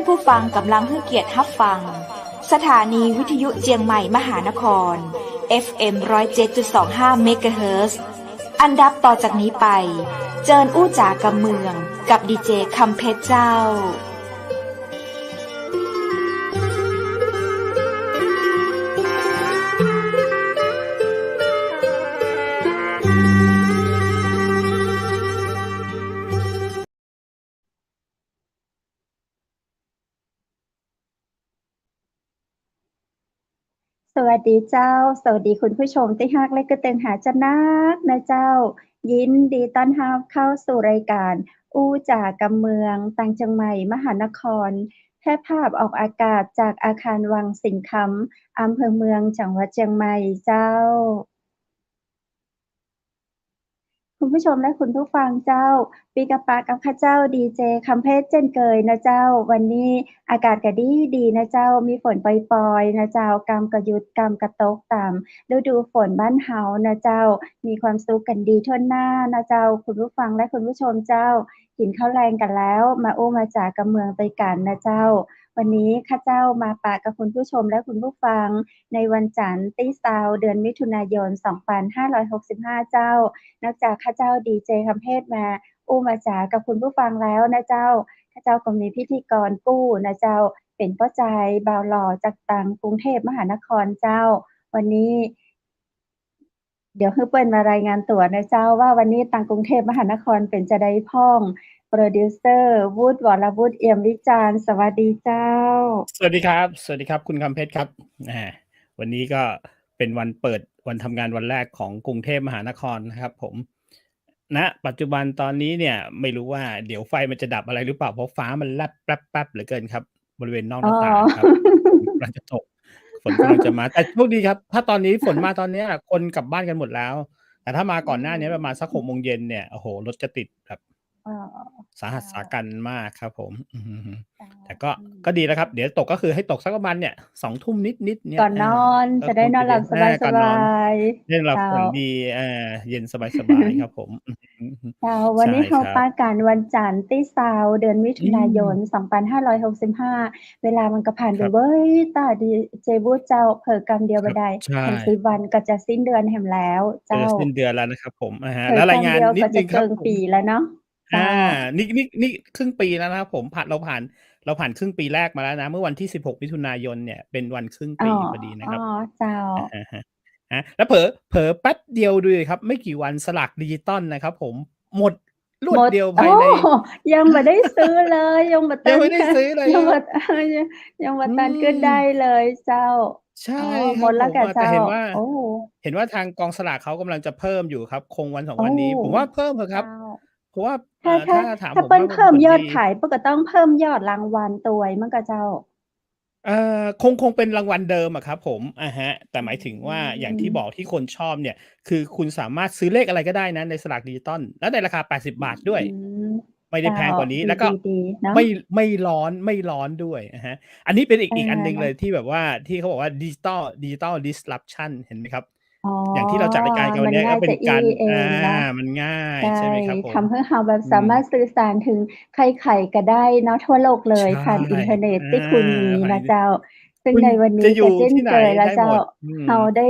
ผู้ฟังกำลังให้เกียรติรับฟังสถานีวิทยุเจียงใหม่มหานคร FM 107.25 เมกะเฮิรตซ์อันดับต่อจากนี้ไปเจิญอู้จ๋ากับเมืองกับดีเจคำเพชรเจ้าสวัสดีเจ้าสวัสดีคุณผู้ชมที่ฮักและก็เต็งหาจะนักนะเจ้ายินดีต้อนรับเข้าสู่รายการอู้จ๋ากับเมืองต่างจังใหม่มหานครแพร่ภาพออกอากาศจากอาคารวังสิงคำอำเภอเมืองจังหวัดเชียงใหม่เจ้าคุณผู้ชมและคุณผู้ฟังเจ้าปีกะปากับข้าเจ้าดีเจคำเพชรเช่นเคยนะเจ้าวันนี้อากาศก็ดีนะเจ้ามีฝนปล่อยๆนะเจ้ากำกะหยุดกำกะตกตามฤดูฝนบ้านเฮานะเจ้ามีความสุขกันดีทั่วหน้านะเจ้าคุณผู้ฟังและคุณผู้ชมเจ้ากินข้าวแรงกันแล้วมาอู้มาจ๋ากับเมืองไปกันนะเจ้าวันนี้ข้าเจ้ามาปะกับคุณผู้ชมและคุณผู้ฟังในวันจันทร์ที่20เดือนมิถุนายน2565เจ้านอกจากข้าเจ้าดีเจคำเพชรมาอู้มาจ๋ากับคุณผู้ฟังแล้วนะเจ้าข้าเจ้าก็มีพิธีกรกู้นะเจ้าเป็นป้าใจบ่าวหล่อจากต่างกรุงเทพมหานครเจ้าวันนี้เดี๋ยวให้เปิ้นมารายงานตัวนะเจ้าว่าวันนี้ต่างกรุงเทพมหานครเป็นจะได้พ้องโปรดิวเซอร์วุฒิวรวุฒิเอี่ยมวิจารณ์สวัสดีเจ้าสวัสดีครับคุณคำเพชรครับวันนี้ก็เป็นวันเปิดวันทำงานวันแรกของกรุงเทพมหานครนะครับผมณปัจจุบันตอนนี้เนี่ยไม่รู้ว่าเดี๋ยวไฟมันจะดับอะไรหรือเปล่าเพราะฟ้ามันแลบแป๊บเหลือเกินครับบริเวณนอกหน้าต่างครับฝนกำลังจะตกฝนกำลังจะมาแต่โชคดีครับถ้าตอนนี้ฝนมาตอนนี้คนกลับบ้านกันหมดแล้วแต่ถ้ามาก่อนหน้านี้ประมาณสัก6 โมงเย็นเนี่ยโอ้โหรถจะติดแบบสาหัสสากันมากครับผมแต่ก็ดีแล้วครับเดี๋ยวตกก็คือให้ตกสักประมาณเนี่ย20 ทุ่มนิดเนี่ยก่อนนอนจะได้นอนหลับสบายเล่นหลับฝันดีเย็นสบายครับผมวันนี้เราปากันวันจันทร์ที่20เดือนมิถุนายน2565เวลามันก็ผ่านไปเว้ยตาดีเจบูเจ้าเผอกรรมเดียวบ่ได้ทัน10 วันก็จะสิ้นเดือนแห่งแล้วเจ้าสิ้นเดือนแล้วนะครับผมแล้วรายงานนิดนึงครับปีแล้วเนาะนี่ครึ่งปีแล้วนะครับผมเราผ่านครึ่งปีแรกมาแล้วนะเมื่อวันที่16 มิถุนายนเนี่ยเป็นวันครึ่งปีพอดีนะครับเจ้าแล้วเผลอแป๊บเดียวดูเลยครับไม่กี่วันสลากดิจิตอลนะครับผมหมดรวดเดียวภายในยังไม่ได้ซื้อเลยยังไม่ได้ซื้อเลยยังไม่ตันขึ้นได้เลยเจ้าใช่หมดแล้วแต่เห็นว่าทางกองสลากเขากำลังจะเพิ่มอยู่ครับคงวัน2 วันนี้ผมว่าเพิ่มเถอะครับเพราะว่าถ้าถามผมว่าเพิ่มยอดขายก็ต้องเพิ่มยอดรางวัลตัวมันก็เจ้าคงเป็นรางวัลเดิมอะครับผมแต่หมายถึงว่าอย่างที่บอกที่คนชอบเนี่ยคือคุณสามารถซื้อเลขอะไรก็ได้นะในสลากดิจิตอลและในราคา80 บาทด้วยไม่ได้แพงกว่านี้แล้วก็ไม่ร้อนด้วยอันนี้เป็นอีกอันนึงเลยที่แบบว่าที่เขาบอกว่าดิจิตอล disruption เห็นไหมครับอย่างที่เราจัดรายการกันวันนี้ก็เป็นการมันง่ายใช่ไหมครับผมทำให้เราแบบสามารถสื่อสารถึงใครๆก็ได้เนาะทั่วโลกเลยผ่านอินเทอร์เน็ตที่คุณมีนะเจ้าซึ่งในวันนี้จะเช่นเคยแล้วเจ้าเราได้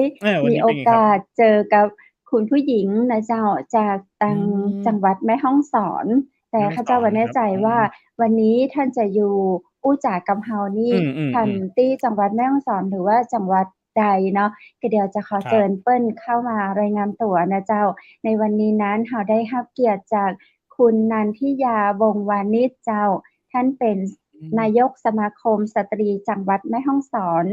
มีโอกาสเจอกับคุณผู้หญิงนะเจ้าจากต่างจังหวัดแม่ฮ่องสอนแต่ข้าเจ้าวันแน่ใจว่าวันนี้ท่านจะอยู่อู้จ๋ากับเฮานี่ท่านที่จังหวัดแม่ฮ่องสอนหรือว่าจังหวัดใดเนาะก็เดี๋ยวจะขอเชิญเปิ้ลเข้ามารายงานตัวนะเจ้าในวันนี้นั้นเราได้รับเกียรติจากคุณนันทิยาวงวานิชเจ้าท่านเป็นนายกสมาคมสตรีจังหวัดแม่ฮ่องสอน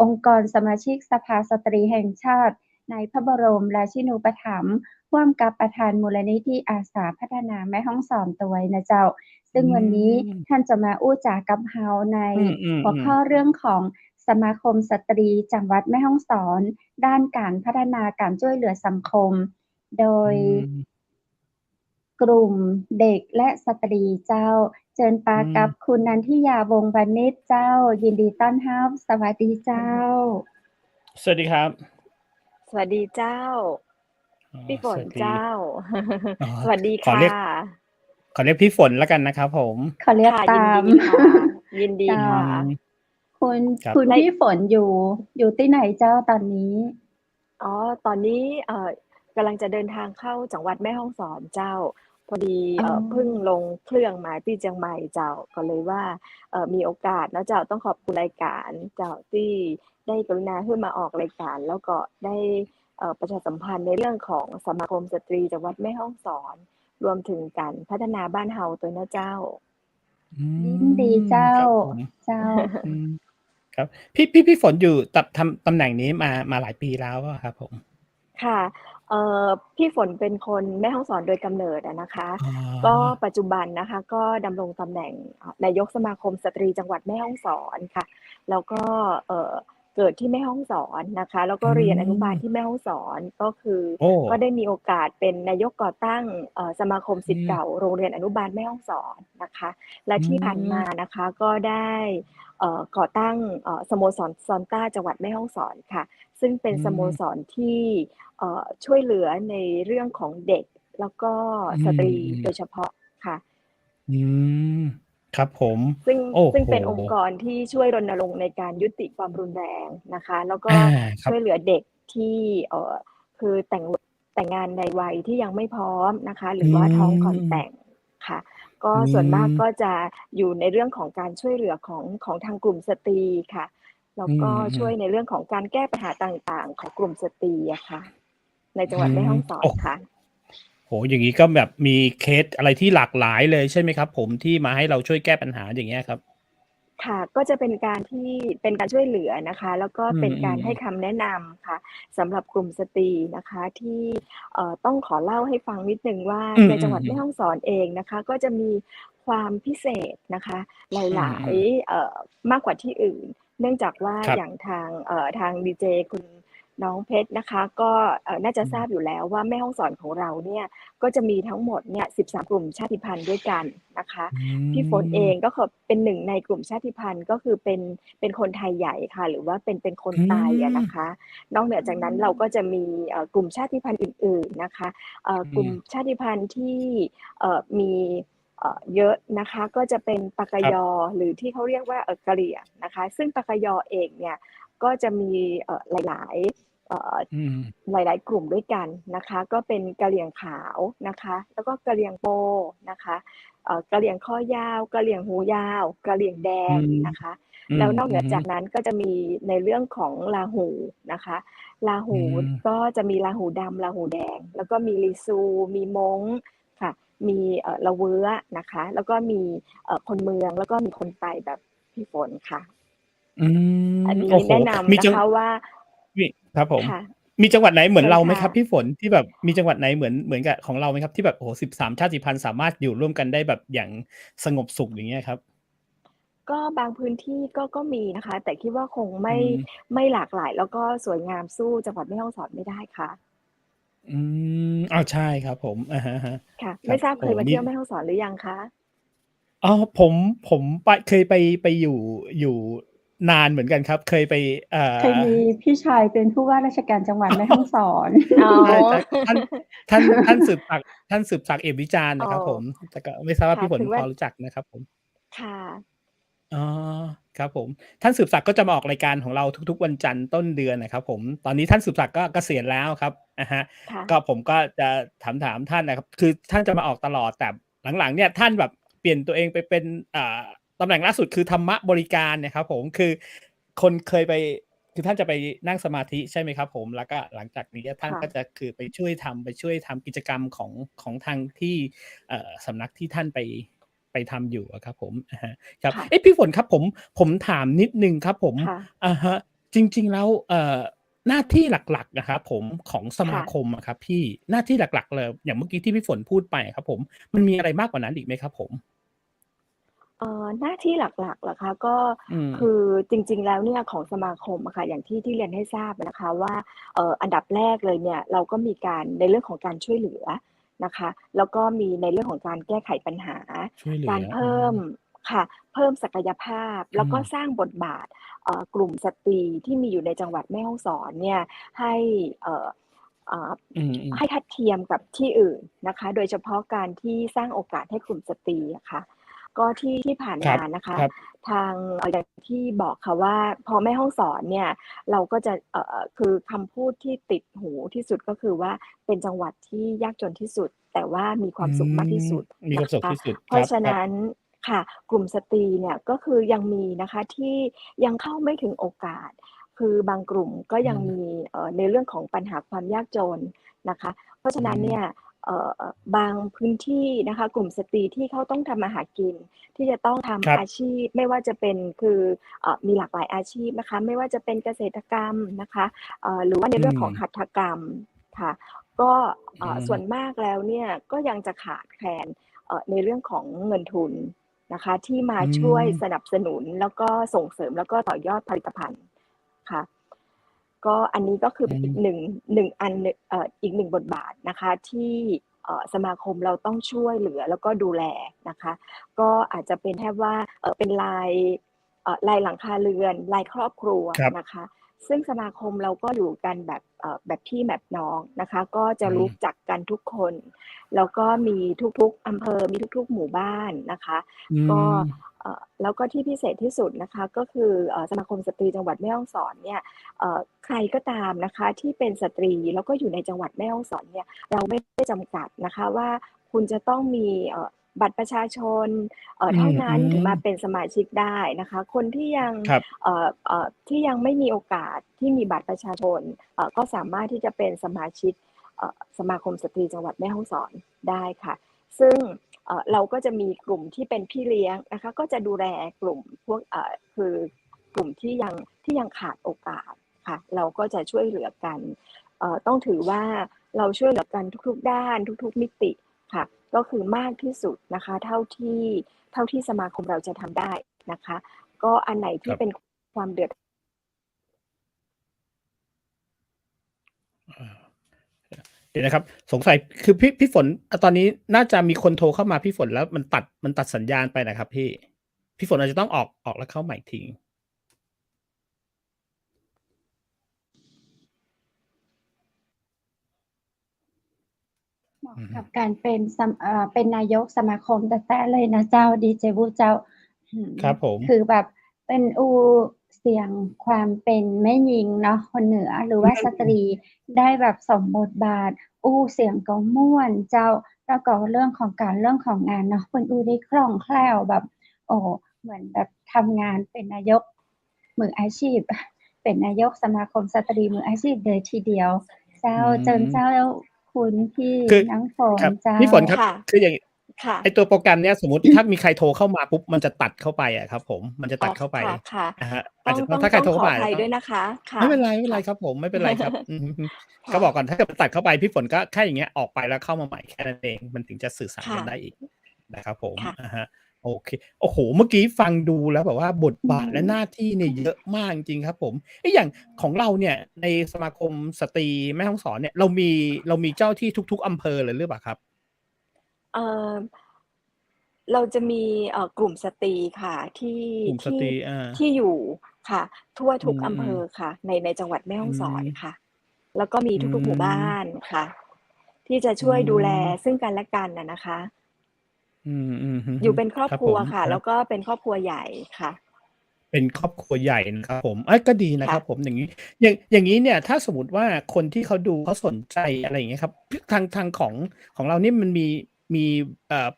องค์กรสมาชิกสภาสตรีแห่งชาติในพระบรมราชินูปถัมภ์ร่วมกับประธานมูลนิธิอาสาพัฒนาแม่ฮ่องสอนตัวนะเจ้าซึ่งวันนี้ท่านจะมาอู้จ๋ากับเฮาในหัวข้อเรื่องของสมาคมสตรีจังหวัดแม่ฮ่องสอนด้านการพัฒนาการช่วยเหลือสังคมโดยกลุ่มเด็กและสตรีเจ้าเชิญปากับคุณนันทิยาวงศ์วานิชเจ้ายินดีต้อนรับสวัสดีเจ้าสวัสดีครับสวัสดีเจ้าพี่ฝนเจ้าสวัสดีค่ะ ขอเรียกพี่ฝนแล้วกันนะครับผมขอเรียกตาม ยินดีเจ้า ค่ะ คุณ ครับ คุณ ใน พี่ฝนอยู่ที่ไหนเจ้าตอนนี้ อ๋อ ตอนนี้กำลังจะเดินทางเข้าจังหวัดแม่ฮ่องสอนเจ้า พอดี อ๋อ เพิ่งลงเครื่องมาที่เชียงใหม่เจ้า ก็เลยว่ามีโอกาสนะเจ้า ต้องขอบคุณรายการเจ้าที่ได้กรุณาขึ้นมาออกรายการ แล้วก็ได้ประชาสัมพันธ์ในเรื่องของสมาคมสตรีจังหวัดแม่ฮ่องสอน รวมถึงการพัฒนาบ้านเฮาตัวนะเจ้า อื ยินดีเจ้า ครับผม เจ้า อืม ครับ พี่ฝนอยู่ทำตำแหน่งนี้มาหลายปีแล้วอะครับผม? ค่ะ พี่ฝนเป็นคนแม่ฮ่องสอนโดยกำเนิดอะนะคะ อ๋อ ก็ปัจจุบันนะคะก็ดำรงตำแหน่งนายกสมาคมสตรีจังหวัดแม่ฮ่องสอนค่ะ แล้วก็เกิดที่แม่ฮ่องสอนนะคะ แล้วก็เรียนอนุบาลที่แม่ฮ่องสอน ก็คือ โอ้ ก็ได้มีโอกาสเป็นนายกก่อตั้งสมาคมศิษย์ อืม เก่าโรงเรียนอนุบาลแม่ฮ่องสอนนะคะ และ อื ที่ผ่านมาม นะคะก็ได้ก่อตั้งสโมสรซอนต้าจังหวัดแม่ฮ่องสอนค่ะ ซึ่งเป็ อื นสโม ม สรที่ช่วยเหลือในเรื่องของเด็ก แล้วก็ อื สตรี ม โดยเฉพาะค่ะ อืม ครับผม ซึ่ง โอ้ ซึ่ง โฮ เป็นองค์กรที่ช่วยรณรงค์ในการยุติความรุนแรงนะคะ แล้วก็ อา ครชับ ่วยเหลือเด็กที่คือแต่งงานในวัยที่ยังไม่พร้อมนะคะ หรือว่าท้องก่อนแต่งค่ะ ก็ อืส่วนมากม ก็จะอยู่ในเรื่องของการช่วยเหลือของทางกลุ่มสตรีค่ะ แล้วก็อืม ๆ ช่วยในเรื่องของการแก้ปัญหาต่างๆ ของกลุ่มสตรีอะค่ะ ในจังหวัด อื แม่ฮ่องสอโอ้ นค่ะ โอ้โฮ อย่างงี้ก็แบบมีเคสอะไรที่หลากหลายเลยใช่ไหมครับผม? ที่มาให้เราช่วยแก้ปัญหา อย่างเงี้ยครับ ค่ะ ก็จะเป็นการช่วยเหลือนะคะ แล้วก็อืเป็นการให้ม ๆ ๆ คำแนะนำค่ะ สำหรับกลุ่มสตรีนะคะที่ต้องขอเล่าให้ฟังนิดหนึ่งว่า อืในจังหวัดแม่ม ๆ ๆ ฮ่องสอนเองนะคะ ก็จะมีความพิเศษนะคะหอืลาย ม ๆ ๆ มากกว่าที่อื่น เนื่องจากว่าครับ อย่างทางดีเจคุณน้องเพชรนะคะ ก็น่าจะอืม ทราบอยู่แล้วว่าแม่ฮ่องสอนของเราเนี่ยก็จะมีทั้งหมดเนี่ย 13 กลุ่มชาติพันธุ์ด้วยกันนะคะ อืพี่ฝนเองม ก็เป็นหนึ่งในกลุ่มชาติพันธุ์ ก็คือเป็นคนไทยใหญ่ค่ะ หรือว่าเป็นคนอืไตอะนะม คะ นอกเหนือจากนั้นเราก็จะมีกลุ่มชาติพันธุ์อื่น ๆ นะคะ อืกลุ่มม ชาติพันธุ์ที่มีเยอะนะคะ ก็จะเป็นปากครับ ยอ หรือที่เขาเรียกว่ากะเหรี่ยงนะคะ ซึ่งปากยอเองเนี่ยก็จะมีหลาย อืม ๆ หลาย ๆ กลุ่มด้วยกันนะคะ ก็เป็นกะเหรี่ยงขาวนะคะ แล้วก็กะเหรี่ยงโปนะคะ กะเหรี่ยงคอยาว กะเหรี่ยงหูยาว กะเหรี่ยงแดงอืม นะคะ อืแล้วนอกเหนืออ ๆ จากนั้นก็จะมีในเรื่องของลาหูนะคะ ลาหอืูม ก็จะมีลาหูดำ ลาหูแดง แล้วก็มีลิซู มีม้งค่ะ มีละเว้อนะคะ แล้วก็มีคนเมือง แล้วก็มีคนไตแบบพี่ฝนค่ะ อืม อันนโอี้โฮ แนะนมีำนะจัง คะว่า นี่ ครับผม ค่ะ มีจังหวัดไหนเหมืเอชนิเรญาไหมค่ะ ครับพี่ฝน? ที่แบบมีจังหวัดไหนเหมือนกับของเราไหมครับ? ที่แบบ โอ้โฮ 13 ชาติพันธุ์สามารถอยู่ร่วมกันได้แบบอย่างสงบสุข อย่างเงี้ยครับ ก็บางพื้นที่ก็มีนะคะ แต่คิดว่าคงไอืม่ ม ไม่หลากหลาย แล้วก็สวยงามสู้จังหวัดแม่ฮ่องสอนไม่ได้ค่ะ อืม อ้าว ใช่ครับผม อะฮะ ค่ะ ๆ คไรมั่บ โอทราบเ้คยมานเที่ ี่ยวแม่ฮ่องสอนหรือยังคะ? อ๋อ ผมเคยไปอยู่นานเหมือนกันครับ เคยไป เคยมีพี่ชายเป็นผู้ว่าราชการจังหวัดแม่ฮ่องสอน อ๋อ ใช่ ๆ ท่านสืบศักดิ์ เอี่ยมวิจารณ์อ๋อ นะครับผม แต่ก็ไม่ทราบคว่า่พะ ี่ฝนถึงวพ่า อรู้จักไหมครับผม? ค่ะ อ๋อ ครับผม ท่านสืบศักดิ์ก็จะมาออกรายการของเราทุก ๆ วันจันทร์ต้นเดือนน่ะครับผม ตอนนี้ท่านสืบศักดิ์ก็เกษียณแล้วครับ อะฮะ ค่ะ ก็ผมก็จะถามท่านน่ะครับ คือท่านจะมาออกตลอด แต่หลัง ๆ เนี่ยท่านแบบเปลี่ยนตัวเองไปเป็น ตำแหน่งล่าสุดคือธรรมบริการเนี่ยครับผม คือคนเคยไป คือท่านจะไปนั่งสมาธิ ใช่ไหมครับผม แล้วก็หลังจากนี้ท่าคน่ก็ะ จะคือไปช่วยทำกิจกรรมของทางที่ สำนักที่ท่านไปทำอยู่อะครับผม อะฮะ ครับ ค่ะ เอ๊ะ พี่ฝนครับผมถามนิดหนึ่งครับผม ค่ะ อะฮะ จริง ๆ แล้ว หน้าที่หลัก ๆ อะครับผมของสคมา่คะ มอะครับพี่ หน้าที่หลัก ๆ เลย อย่างเมื่อกี้ที่พี่ฝนพูดไปอะครับผม มันมีอะไรมากกว่านั้นอีกไหมครับผม? หน้าที่หลัก ๆ เหรอคะ? ก็อืม คือจริง ๆ แล้วเนี่ยของสมาคมอะค่ะ อย่างที่เรียนให้ทราบอะนะคะว่า อันดับแรกเลยเนี่ยเราก็มีการในเรื่องของการช่วยเหลือนะคะ แล้วก็มีในเรื่องของการแก้ไขปัญหา กช่วยเหลืาอ รเพอืิ่ม ม ค่ะ เพิ่มศักยภาพ อแลื้วก็ม สร้างบทบาท กลุ่มสตรีที่มีอยู่ในจังหวัดแม่ฮ่องสอนเนี่ยให้ อ่า อืม ใหๆ ้ทัดเทียมกับที่อื่นนะคะ โดยเฉพาะการที่สร้างโอกาสให้กลุ่มสตรีอะค่ะ ก็ที่ผ่านมานะคะทางอย่างที่บอกค่ะว่าพอแม่ฮ่องสอนเนี่ยเราก็จะคือคำพูดที่ติดหูที่สุดก็คือว่าเป็นจังหวัดที่ยากจนที่สุดแต่ว่ามีความสุขมากที่สุดมีความสุข นะคะที่สุดเพราะฉะนั้นค่ะกลุ่มสตรีเนี่ยก็คือยังมีนะคะที่ยังเข้าไม่ถึงโอกาสคือบางกลุ่มก็ยังมีในเรื่องของปัญหาความยากจนนะคะเพราะฉะนั้นเนี่ยบางพื้นที่นะคะกลุ่มสตรีที่เขาต้องทำมาหากินที่จะต้องทำอาชีพไม่ว่าจะเป็นคือมีหลากหลายอาชีพนะคะไม่ว่าจะเป็นเกษตรกรรมนะคะหรือว่าในเรื่องของหัตถกรรมค่ะก็ส่วนมากแล้วเนี่ยก็ยังจะขาดแคลนในเรื่องของเงินทุนนะคะที่มาช่วยสนับสนุนแล้วก็ส่งเสริมแล้วก็ต่อยอดผลิตภัณฑ์ค่ะก็อันนี้ก็คืออีกหนึ่งอันอีกหนึ่งบทบาทนะคะที่สมาคมเราต้องช่วยเหลือแล้วก็ดูแลนะคะก็อาจจะเป็นแค่ว่าเป็นลายหลังคาเรือนลายครอบครัวนะคะซึ่งสมาคมเราก็อยู่กันแบบพี่แบบน้องนะคะก็จะรู้จักกันทุกคนแล้วก็มีทุกๆอำเภอมีทุกๆหมู่บ้านนะคะก็แล้วก็ที่พิเศษที่สุดนะคะก็คือสมาคมสตรีจังหวัดแม่ฮ่องสอนเนี่ยใครก็ตามนะคะที่เป็นสตรีแล้วก็อยู่ในจังหวัดแม่ฮ่องสอนเนี่ยเราไม่ได้จำกัดนะคะว่าคุณจะต้องมีบัตรประชาชนเท่านั้นถึงมาเป็นสมาชิกได้นะคะคนที่ยังไม่มีโอกาสที่มีบัตรประชาชนก็สามารถที่จะเป็นสมาชิกสมาคมสตรีจังหวัดแม่ฮ่องสอนได้ค่ะซึ่งเราก็จะมีกลุ่มที่เป็นพี่เลี้ยงนะคะก็จะดูแลกลุ่มพวกคือกลุ่มที่ยังขาดโอกาสค่ะเราก็จะช่วยเหลือกันต้องถือว่าเราช่วยเหลือกันทุกๆด้านทุกๆมิติค่ะก็คือมากที่สุดนะคะเท่าที่สมาคมเราจะทำได้นะคะก็อันไหนที่เป็นความเดือดเดี๋ยวนะครับสงสัยคือพี่ฝนตอนนี้น่าจะมีคนโทรเข้ามาพี่ฝนแล้วมันตัดสัญญาณไปนะครับพี่ฝนอาจจะต้องออกแล้วเข้าใหม่ทีเหมาะกับการเป็นนายกสมาคมแต่เลยนะเจ้าดีเจบูเจ้าครับผมคือแบบเป็นเสียงความเป็นแม่หญิงเนาะคนเหนือหรือว่าสตรีได้แบบสมบทบาทเสียงก็ม่วนเจ้าแล้วก็เรื่องของงานเนาะคนได้คล่องแคล่วแบบเหมือนแบบทำงานเป็นนายกมืออาชีพเป็นนายกสมาคมสตรีมืออาชีพเลยทีเดียวเจ้าเจิญเจ้าคุณพี่น้ำฝนเจ้าพี่ฝนครับคืออย่างไอตัวโปรแกรมเนี้ยสมมติถ้ามีใครโทรเข้ามาปุ๊บมันจะตัดเข้าไปอะครับผมมันจะตัดเข้าไปนะฮะอาจจะถ้าใครโทรเข้ามาด้วยนะคะไม่เป็นไรครับผมไม่เป็นไรครับก็บอกก่อนถ้าเกิดตัดเข้าไปพี่ฝนก็แค่อย่างเงี้ยออกไปแล้วเข้ามาใหม่แค่นั้นเองมันถึงจะสื่อสารกันได้อีกนะครับผมโอเคโอ้โหเมื่อกี้ฟังดูแล้วแบบว่าบทบาทและหน้าที่เนี่ยเยอะมากจริงครับผมอย่างของเราเนี่ยในสมาคมสตรีแม่ฮ่องสอนเนี่ยเรามีเจ้าที่ทุกๆอำเภอเลยหรือเปล่าครับเราจะมีกลุ่มสตรีค่ะที่อยู่ค่ะทั่วทุกอำเภอค่ะในจังหวัดแม่ฮ่องสอนค่ะแล้วก็มีทุกๆหมู่บ้านค่ะที่จะช่วยดูแลซึ่งกันและกันนะคะอยู่เป็นครอบครัวค่ะแล้วก็เป็นครอบครัวใหญ่ค่ะเป็นครอบครัวใหญ่นะครับผมก็ดีนะครับผมอย่างนี้เนี่ยถ้าสมมติว่าคนที่เขาดูเขาสนใจอะไรอย่างเงี้ยครับทางของเรานี่มันมี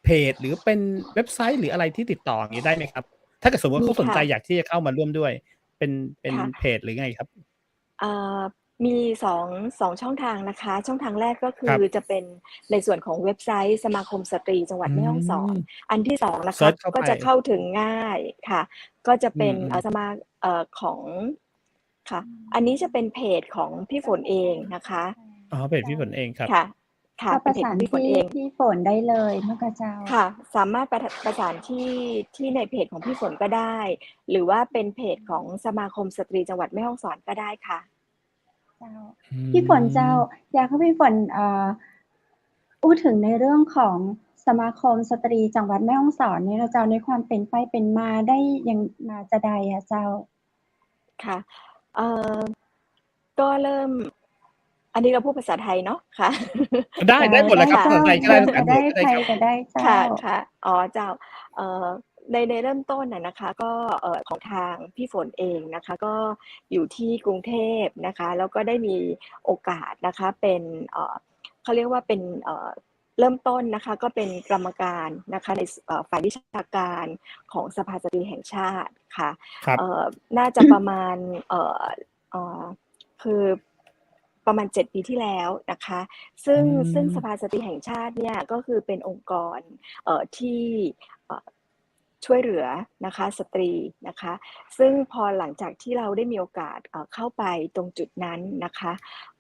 เพจหรือเป็นเว็บไซต์หรืออะไรที่ติดต่ออย่างนี้ได้ไหมครับถ้าเกิดสมมติว่าเขาสนใจอยากที่จะเข้ามาร่วมด้วยเป็นเพจหรือไงครับมีสองช่องทางนะคะช่องทางแรกก็คือจะเป็นในส่วนของเว็บไซต์สมาคมสตรีจังหวัดแม่ฮ่องสอนอันที่สองนะคะก็จะเข้าถึงง่ายค่ะก็จะเป็นของค่ะอันนี้จะเป็นเพจของพี่ฝนเองนะคะเพจพี่ฝนเองครับค่ะประสานที่พี่ฝนได้เลยเมื่อกระเจ้าค่ะสามารถประสานที่ในเพจของพี่ฝนก็ได้หรือว่าเป็นเพจของสมาคมสตรีจังหวัดแม่ฮ่องสอนก็ได้ค่ะพี่ฝนเจ้าอยากให้พี่ฝนพูดถึงในเรื่องของสมาคมสตรีจังหวัดแม่ฮ่องสอนเนี่ยเจ้าในความเป็นไปเป็นมาได้ยังมาจะใดอะเจ้าค่ะก็เริ่ม อันนี้เราพูดภาษาไทยเนาะค่ะ ได้หมดเลยครับภาษาไทยก็ได้ภาษาอังกฤษก็ได้ไทยครับก็ได้เจ้า ค่ะค่ะอ๋อเจ้าในเริ่มต้นนะคะก็ของทางพี่ฝนเองนะคะก็อยู่ที่กรุงเทพนะคะแล้วก็ได้มีโอกาสนะคะเป็นเขาเรียกว่าเป็นเริ่มต้นนะคะก็เป็นกรรมการนะคะในฝ่ายวิชาการของสภาสตรีแห่งชาติค่ะน่าจะประมาณคือประมาณ7 ปีที่แล้วนะคะซึ่งสภาสตรีแห่งชาติเนี่ยก็คือเป็นองค์กรที่ช่วยเหลือนะคะสตรีนะคะซึ่งพอหลังจากที่เราได้มีโอกาสเข้าไปตรงจุดนั้นนะคะ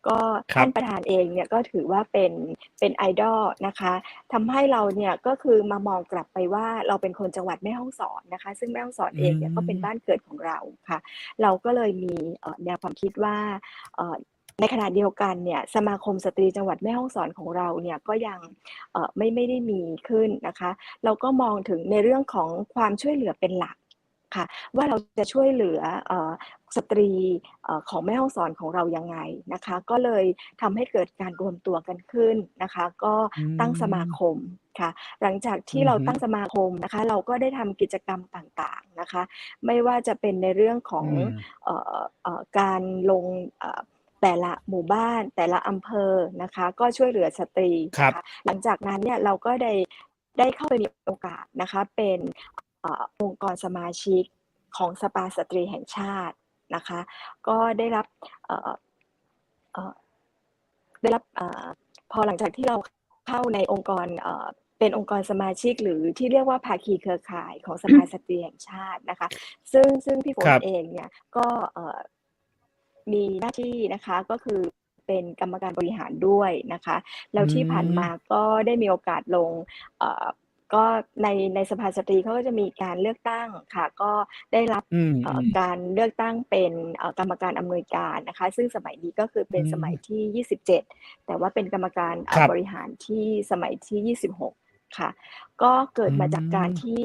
ก็ท่านประธานเองเนี่ยก็ถือว่าเป็นไอดอลนะคะทำให้เราเนี่ยก็คือมามองกลับไปว่าเราเป็นคนจังหวัดแม่ฮ่องสอนนะคะซึ่งแม่ฮ่องสอนเองเนี่ยก็เป็นบ้านเกิดของเราค่ะเราก็เลยมีแนวความคิดว่าในขณะเดียวกันเนี่ยสมาคมสตรีจังหวัดแม่ฮ่องสอนของเราเนี่ยก็ยังไม่ได้มีขึ้นนะคะเราก็มองถึงในเรื่องของความช่วยเหลือเป็นหลักค่ะว่าเราจะช่วยเหลือสตรีของแม่ฮ่องสอนของเรายังไงนะคะก็เลยทำให้เกิดการรวมตัวกันขึ้นนะคะก็ตั้งสมาคมค่ะหลังจากที่เราตั้งสมาคมนะคะเราก็ได้ทำกิจกรรมต่างๆนะคะไม่ว่าจะเป็นในเรื่องของการลงแต่ละหมู่บ้านแต่ละอำเภอนะคะก็ช่วยเหลือสตรีนะคะหลังจากนั้นเนี่ยเราก็ได้เข้าไปมีโอกาสนะคะเป็นองค์กรสมาชิกของสภาสตรีแห่งชาตินะคะก็ได้รับพอหลังจากที่เราเข้าในองค์กรเป็นองค์กรสมาชิกหรือที่เรียกว่าภาคีเครือข่ายของสภาสตรีแห่งชาตินะคะซึ่งพี่ฝนเองเนี่ยก็มีหน้าที่นะคะก็คือเป็นกรรมการบริหารด้วยนะคะแล้วที่ผ่านมาก็ได้มีโอกาสลงก็ในสภาสตรีเขาก็จะมีการเลือกตั้งค่ะก็ได้รับการเลือกตั้งเป็นกรรมการอำนวยการนะคะซึ่งสมัยนี้ก็คือเป็นสมัยที่27แต่ว่าเป็นกรรมการบริหารที่สมัยที่26ค่ะก็เกิดมาจากการที่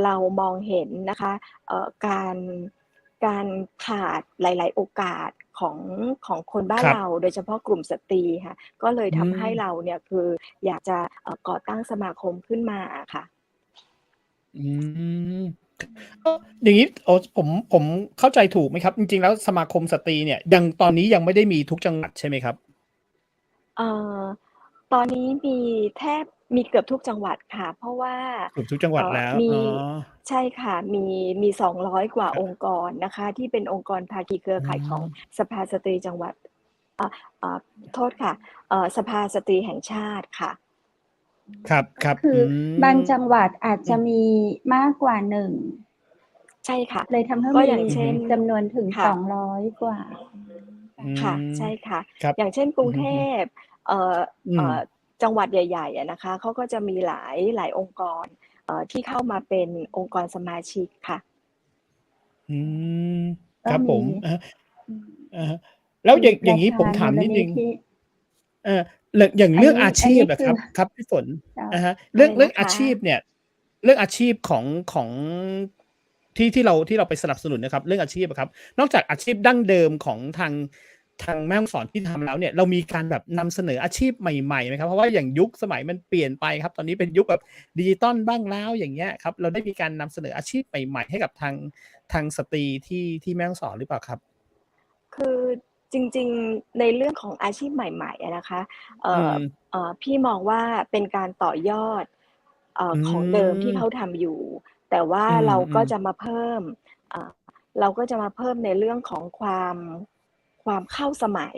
เรามองเห็นนะคะการขาดหลายๆโอกาสของคนบ้านเราโดยเฉพาะกลุ่มสตรีค่ะก็เลยทำให้เราเนี่ยคืออยากจะก่อตั้งสมาคมขึ้นมาค่ะอย่างนี้ผมเข้าใจถูกไหมครับจริงๆแล้วสมาคมสตรีเนี่ยยังตอนนี้ยังไม่ได้มีทุกจังหวัดใช่ไหมครับตอนนี้มีเกือบทุกจังหวัดค่ะเพราะว่าเกือบทุกจังหวัดแล้วใช่ค่ะมี200 กว่าองค์กรนะคะที่เป็นองค์กรภาคีเครือข่ายของสภาสตรีจังหวัดโทษค่ะสภาสตรีแห่งชาติค่ะครับคือบางจังหวัดอาจจะมีมากกว่า1ใช่ค่ะเลยทำให้มีจำนวนถึง200 กว่าค่ะใช่ค่ะอย่างเช่นกรุงเทพจังหวัดใหญ่ๆนะคะเขาก็จะมีหลายองค์กรที่เข้ามาเป็นองค์กรสมาชิกค่ะครับผมแล้วอย่างนี้ผมถามนิดนึงอย่างเรื่องอาชีพอะครับพี่ฝนเรื่องอาชีพเนี่ยเรื่องอาชีพของที่เราไปสนับสนุนนะครับเรื่องอาชีพครับนอกจากอาชีพดั้งเดิมของทางแม่ฮ่องสอนที่ทำแล้วเนี่ยเรามีการแบบนำเสนออาชีพใหม่ๆไหมครับเพราะว่าอย่างยุคสมัยมันเปลี่ยนไปครับตอนนี้เป็นยุคแบบดิจิตอลบ้างแล้วอย่างเงี้ยครับเราได้มีการนำเสนออาชีพใหม่ๆให้กับทางสตรีที่แม่ฮ่องสอนหรือเปล่าครับคือจริงๆในเรื่องของอาชีพใหม่ๆนะคะพี่มองว่าเป็นการต่อยอดของเดิมที่เขาทำอยู่แต่ว่าเราก็จะมาเพิ่มในเรื่องของความเข้าสมัย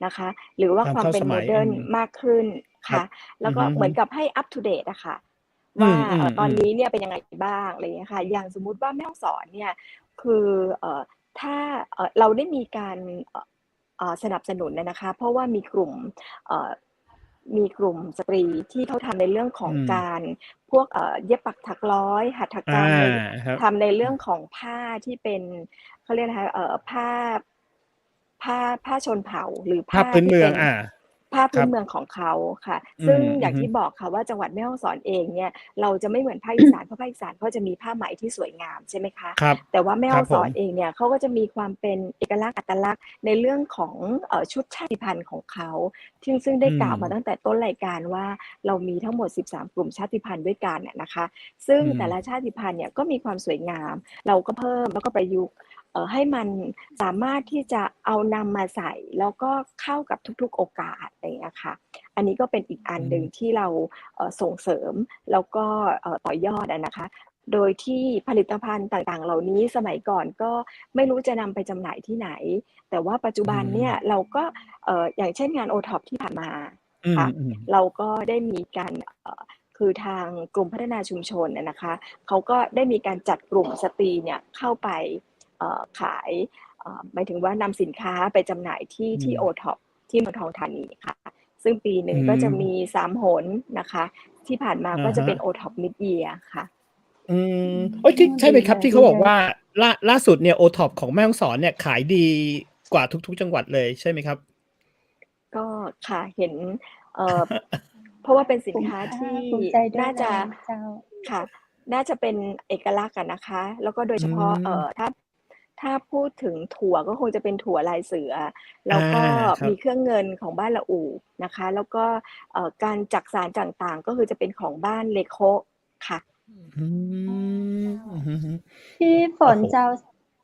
นะคะหรือว่าความเป็นโมเดิร์นมากขึ้นค่ะแล้วก็เหมือนกับให้อัปทูเดตอะค่ะว่าตอนนี้เนี่ยเป็นยังไงบ้างอะไรอย่างเงี้ยค่ะอย่างสมมุติว่าแม่ฮ่องสอนเนี่ยคือถ้าเราได้มีการสนับสนุนนะคะเพราะว่ามีกลุ่มสตรีที่เขาทำในเรื่องของการพวกเย็บปักถักร้อยหัตถกรรมทำในเรื่องของผ้าที่เป็นเขาเรียกนะคะผ้าชนเผ่าหรือผ้าพื้นเมือง ผ้าคพื้รับ นเมืองของเขาค่ะ อืซึ่งม อ อื ย่า อง ฮึ ที่บอกค่ะว่าจังหวัดแม่ฮ่องสอนเองเนี่ยเราจะไม่เหมือนภาคอีสาน เพราะภาคอีสานเขาจะมีผ้าไหมที่สวยงามใช่ไหมคะ ครับ แต่ว่าแม่ ค ฮ ร่ัองสอนบผม เองเนี่ยเขาก็จะมีความเป็นเอกลักษณ์อัตลักษณ์ในเรื่องของชุดชาติพันธุ์ของเขา ซึ่งอืได้กล่าวมาม ตั้งแต่ต้นรายการว่าเรามีทั้งหมด 13 กลุ่มชาติพันธุ์ด้วยกันอะนะคะ ซึ่งอืม แต่ละชาติพันธุ์เนี่ยก็มีความสวยงาม เราก็เพิ่มแล้วก็ประยุกต์ให้มันสามารถที่จะเอานำมาใส่ แล้วก็เข้ากับทุกๆโอกาส อะไรอย่างเงี้ยค่ะ อันนี้ก็เป็นอีกอันหนึ่งอืม ที่เราส่งเสริมแล้วก็ต่อยอดอะนะคะ โดยที่ผลิตภัณฑ์ต่างๆ เหล่านี้สมัยก่อนก็ไม่รู้จะนำไปจำหน่ายที่ไหน แต่ว่าปัจจุอืบันเนี่ยม เราก็อย่างเช่นงาน OTOP ที่ผ่านมาอืค่ะ ม ๆ เราก็ได้มีการคือทางกรมพัฒนาชุมชนอะนะคะ เขาก็ได้มีการจัดกลุ่มสตรีเนี่ยเข้าไปขายหมายถึงว่านำสินค้าไปจำหน่ายที่ อืม OTOP ที่เมืองทองธานีค่ะ ซึ่งปีหนึ่อืงก็จะมี ม 3 หนนะคะ ที่ผ่านมาอะฮก็จะเป็น ะ OTOP Mid Year ค่ะ อืม อืม เอ๊ย ที่ ใช่ดไหมีครับ ที่เขาบอกเลย ว่า ล่าสุดเนี่ย OTOP ของแม่ฮ่องสอนเนี่ยขายดีกว่าทุก ๆ จังหวัดเลยใช่ไหมครับ? ก็ค่ะ เห็น เพราะว่าเป็นสิภนูมคิ้าค่า ที่ภูมิใจด้วน่ยาเลจะ ยเจ้า ค่ะ น่าจะเป็นเอกลักษณ์อะนะคะ แล้วก็โดยอืเฉพาะม ถ้าพูดถึงถั่วก็คงจะเป็นถั่วลายเสือ แอล้า วก็มีครับ เครื่องเงินของบ้านละอู่นะคะ แล้วก็การจักสานต่าง ๆ ก็คือจะเป็นของบ้านเลโคะค่ะ อือ๋อ ม เจ้า อือฮึ พี่ฝโอ้โฮ นเจ้า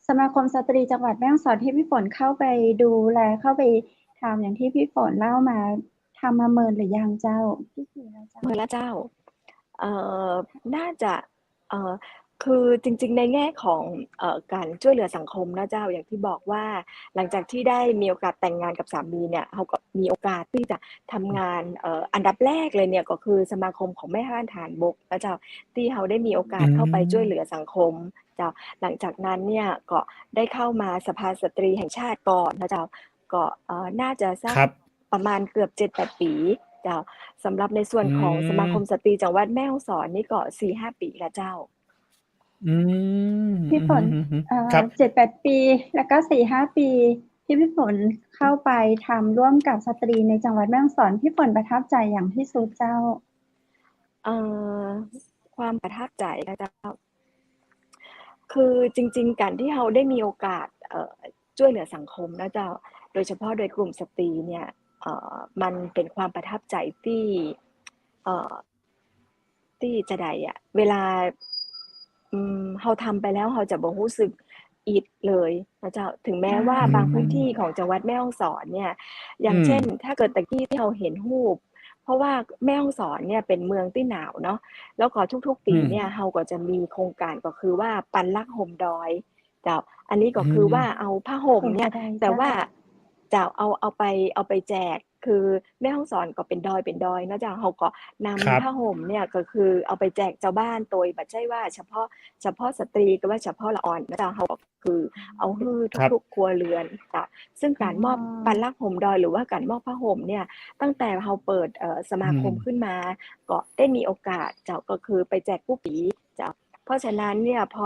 สมาคมสตรีจังหวัดแม่ฮ่องสอนที่พี่ฝนเข้าไปดูแล เข้าไปทำอย่างที่พี่ฝนเล่ามา ทำมาเมินหรือยังเจ้า? กี่ปีแล้วเจ้า? เมินแล้วเจ้า เอ่อ น่าจะ เอ่อ คือจริง ๆ ในแง่ของการช่วยเหลือสังคมนะเจ้า อย่างที่บอกว่าหลังจากที่ได้มีโอกาสแต่งงานกับสามีเนี่ย เราก็มีโอกาสที่จะทำงาน อันดับแรกเลยเนี่ยก็คือสมาคมของแม่บ้านทหารบกนะเจ้า ที่เราได้มีโอกาอืสเข้าไปช่วยเหลืม อสังคมเจ้า หลังจากนั้นเนี่ยก็ได้เข้ามาสภาสตรีแห่งชาติก่อนนะเจ้า ก็น่าจะสักครับ ประมาณเกือบ 7-8 ปีเจ้า สำหรับในส่วอืนของสมาคมม สตรีจังหวัดแม่ฮ่องสอนนี่ก็ 4-5 ปีแล้วเจ้า อืม พี่ฝน อือฮึ ๆ ครับ 7-8 ปี แล้วก็ 4-5 ปีที่พี่ฝนเข้าไปทำร่วมกับสตรีในจังหวัดแม่ฮ่องสอน พี่ฝนประทับใจอย่างที่สุดเจ้า? เอ่อ ความประทับใจนะเจ้า คือจริง ๆ การที่เราได้มีโอกาสช่วยเหลือสังคมนะเจ้า โดยเฉพาะโดยกลุ่มสตรีเนี่ยมันเป็นความประทับใจที่ ที่จะใดอะ เวลา เราทำไปแล้วเราจะบ่รู้สึกอิดเลยนะเจ้า ถึงแม้ว่าอืบางพื้นที่ม ของจังหวัดแม่ฮ่องสอนเนี่ย ออยื่างเช่น ม ถ้าเกิดแต่กี้ที่เราเห็นรูป เพราะว่าแม่ฮ่องสอนเนี่ยเป็นเมืองที่หนาวเนาะ แล้วก็ทุก ๆ อปีืเนี่ยม เราก็จะมีโครงการก็คือว่าปันรักห่มดอยเจ้า อันนี้อก็ืคือว่าม เอาผ้าห่มเป็นเนจี่ะย ใดแต่เจ้า? ว่าเจ้าเอาไปแจก คือแม่ฮ่องสอนก็เป็นดอยเนาะเจ้า เราก็นครัำบ ผ้าห่มเนี่ยก็คือเอาไปแจกชาวบ้าน โดยบ่ใช่ว่าเฉพาะสตรี หรือว่าเฉพาะละอ่อนนะเจ้า เราก็คือเอาฮื้อครับ ทุก ๆ ครัวเรือนจ้ะ ซึ่งอ๋การมอบปันอ รักห่มดอย หรือว่าการมอบผ้าห่มเนี่ย ตั้งแต่เราเปิดสอมืาคมม ขึ้นมา ก็ได้มีโอกาสเจ้า ก็คือไปแจกทุกปีเจ้า เพราะฉะนั้นเนี่ยพ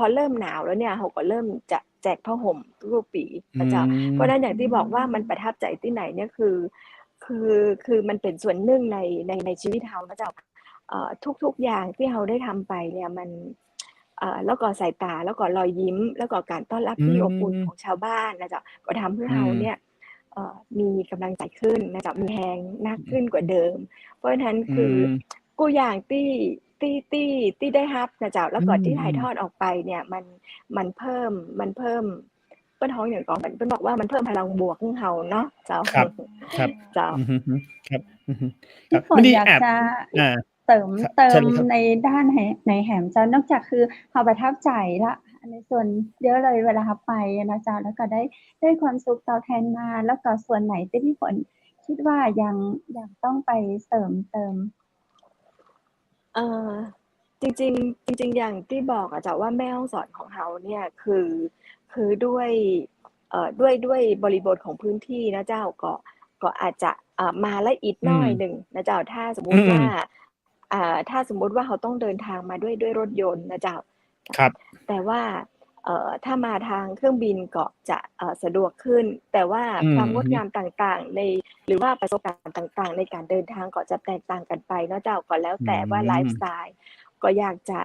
อเริ่มหนาวแล้วเนี่ยเราก็เริ่มจะแจกผ้าห่มทุกๆปีอืนะเจ้า เพราะฉะนั้นอม ย่างที่บอกว่ามันประทับใจที่ไหนเนี่ยคือมันเป็นส่วนหนึ่งในชีวิตเรานะเจ้า ทุก ๆ อย่างที่เราได้ทำไปเนี่ยมัน แล้วก็สายตา แล้วก็รอยยิ้ม แล้วก็การต้อนรับอืที่อบอุ่นขม องชาวบ้านนะเจ้า ก็ทำให้อืเราเนี่ม ยมีกำลังใจขึ้นนะเจ้า มีแรงมากขึ้นกว่าเดิม เพราะฉะนั้นอืคือม กูอย่างที่ได้รับนะเจ้า แล้อืวก็ที่ถ่ายทม อดออกไปเนี่ยมันเพิ่ม เพิ่นฮ้องหยังก่อ เพิ่นบอกว่ามันเพิ่มพลังบวกให้เราเนาะเจ้า ครับ ครับ เจ้า อือฮึ ครับ อือฮึ พครีั่บ ฝนพอดีแอบ อยากจะอา เสริม ครับ เติมเชิญเลยครับ ในด้านไหแหมเจ้า นอกจากคือเราประทับใจแล้ว ในส่วนเยอะเลยเวลาเราไปนะเจ้า แล้วก็ได้ความสุขตอบแทนมา แล้วก็ส่วนไหนที่พี่ฝนคิดว่ายังต้องไปเสริมเติม? เอ่อ จริง ๆ อย่างที่บอกอะเจ้าว่าแม่ฮ่องสอนของเราเนี่ยคือด้วยบริบทของพื้นที่นะเจ้า ก็อาจจะมาละอิดอืม น้อยหนึ่งนะเจ้า ถ้าสมมอืติว่า ม ถ้าสมมุติว่าเราต้องเดินทางมาด้วยรถยนต์นะเจ้า ครับ แต่ว่า ถ้ามาทางเครื่องบินก็จะสะดวกขึ้นแต่ว่าความงดงามต่างๆในหรือว่าประสบการณ์ต่างๆในการเดินทางก็จะแตกต่างกันไปเนาะเจ้าก็แล้วแต่ว่าไลฟ์สไตล์ก็อยากจะ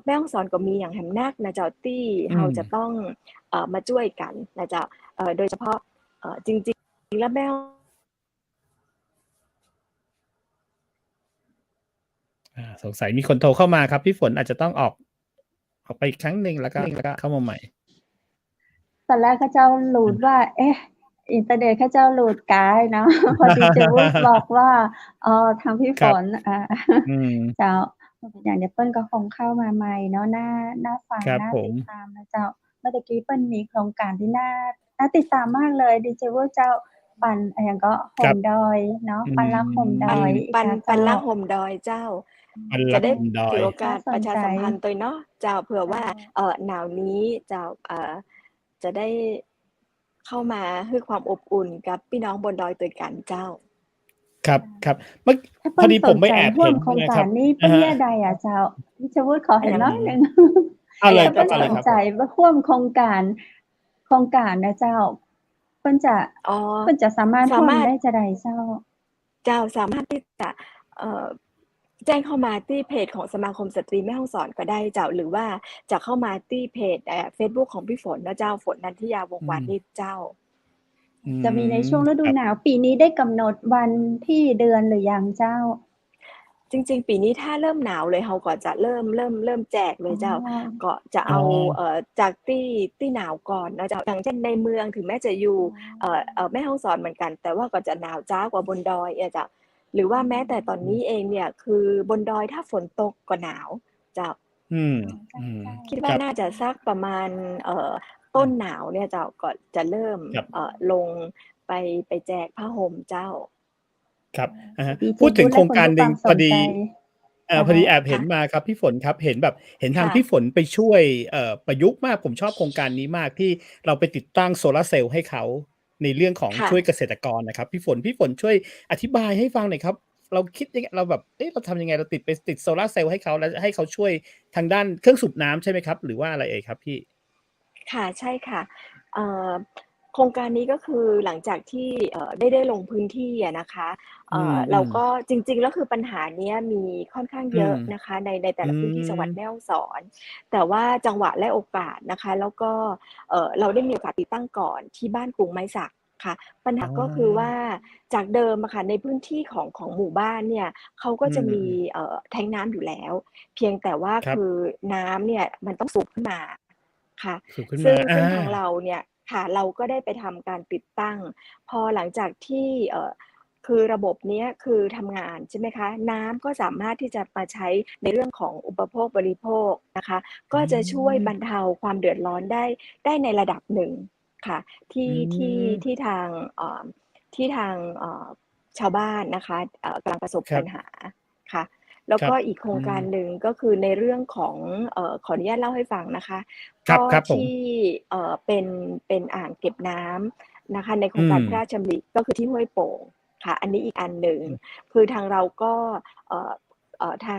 แม่ฮ่องสอนก็มีอย่างแหมนักนะเจ้าที่เราจะต้องมาช่วยกันนะเจ้าโดยเฉพาะจริงๆแล้วแม่สงสัยมีคนโทรเข้ามาครับพี่ฝนอาจจะต้องออกไปอีกครั้งหนึ่งแล้วก็เข้ามาใหม่ตอนแรกข้าเจ้าหลุดว่าอินเทอร์เน็ตข้าเจ้าหลุดกายเนาะพอดีเจวุฒิบอกว่าทางพี่ฝนเจ้าอย่างเดี๋ยวเปิ้ลก็คงเข้ามาใหม่เนาะน่าฟังน่าติดตามนะเจ้าเมื่อกี้เปิ้ลมีโครงการที่น่าติดตามมากเลยดีเจวุฒิเจ้าปั่นอย่างก็โฮมดอยเนาะปั่นลักโฮมดอยปั่นลักโฮมดอยเจ้าจะได้ถือโอกาสประชาสัมพันธ์ตัวเนาะเจ้าเผื่อว่าหนาวนี้เจ้าจะได้เข้ามาให้ความอบอุ่นกับพี่น้องบนดอยตัวกันเจ้าครับพอดีผมไม่แอบเห็นโครงการนี้เป็นยังไงอ่ะเจ้าที่จะพูดขอเห็นน้อยนึงก็สนใจว่าร่วมโครงการนะเจ้าเพิ่นจะสามารถร่วมได้จะได้เจ้าสามารถที่จะแจ้งเข้ามาที่เพจของสมาคมสตรีแม่ฮ่องสอนก็ได้เจ้าหรือว่าจะเข้ามาที่เพจFacebook ของพี่ฝนนะเจ้าฝนนันทิยาวงศ์วานิชเจ้าจะมีในช่วงฤดูหนาวปีนี้ได้กำหนดวันที่เดือนหรือยังเจ้าจริงๆปีนี้ถ้าเริ่มหนาวเลยเราก็จะเริ่มแจกเลยเจ้าก็จะเอาจากที่หนาวก่อนนะเจ้าอย่างเช่นในเมืองถึงแม้จะอยู่แม่ฮ่องสอนเหมือนกันแต่ว่าก็จะหนาวจ้ากว่าบนดอยเจ้าหรือว่าแม้แต่ตอนนี้เองเนี่ยคือบนดอยถ้าฝนตกก็หนาวเจ้าคิดว่าน่าจะสักประมาณต้นหนาวเนี่ยเจ้าก็จะเริ่มลงไปแจกผ้าห่มเจ้าครับพูดถึงโครงการหนึ่งพอดีแอบเห็นมาครับพี่ฝนครับเห็นทางพี่ฝนไปช่วยประยุกต์มากผมชอบโครงการนี้มากที่เราไปติดตั้งโซลาร์เซลล์ให้เขาในเรื่องของช่วยเกษตรกรนะครับพี่ฝนช่วยอธิบายให้ฟังหน่อยครับเราคิดยังไงเราแบบเราทำยังไงเราติดโซลาร์เซลล์ให้เขาแล้วให้เขาช่วยทางด้านเครื่องสูบน้ำใช่ไหมครับหรือว่าอะไรครับพี่ค่ะใช่ค่ะโครงการนี้ก็คือหลังจากที่ได้ลงพื้นที่นะคะเราก็จริงๆแล้วคือปัญหานี้มีค่อนข้างเยอะนะคะในแต่ละพื้นที่จังหวัดแม่ฮ่องสอนแต่ว่าจังหวะและโอกาสนะคะแล้วก็เราได้มีโอกาสติดตั้งก่อนที่บ้านกรุงไม้สักค่ะปัญหาก็คือว่าจากเดิมค่ะในพื้นที่ของหมู่บ้านเนี่ยเขาก็จะมีแทงน้ำอยู่แล้วเพียงแต่ว่าคือน้ำเนี่ยมันต้องสูบขึ้นมาค่ะซึ่งทางเราเนี่ยค่ะเราก็ได้ไปทำการติดตั้งพอหลังจากที่คือระบบนี้คือทำงานใช่ไหมคะน้ำก็สามารถที่จะมาใช้ในเรื่องของอุปโภคบริโภคนะคะก็จะช่วยบรรเทาความเดือดร้อนได้ในระดับหนึ่งค่ะที่ทางชาวบ้านนะคะกำลังประสบปัญหาค่ะแล้วก็อีกโครงการหนึ่งก็คือในเรื่องของขออนุญาตเล่าให้ฟังนะคะก็ที่เป็นอ่างเก็บน้ำนะคะในโครงการพระราชดำริก็คือที่ห้วยโป่งค่ะอันนี้อีกอันหนึ่งคือทางเราก็ท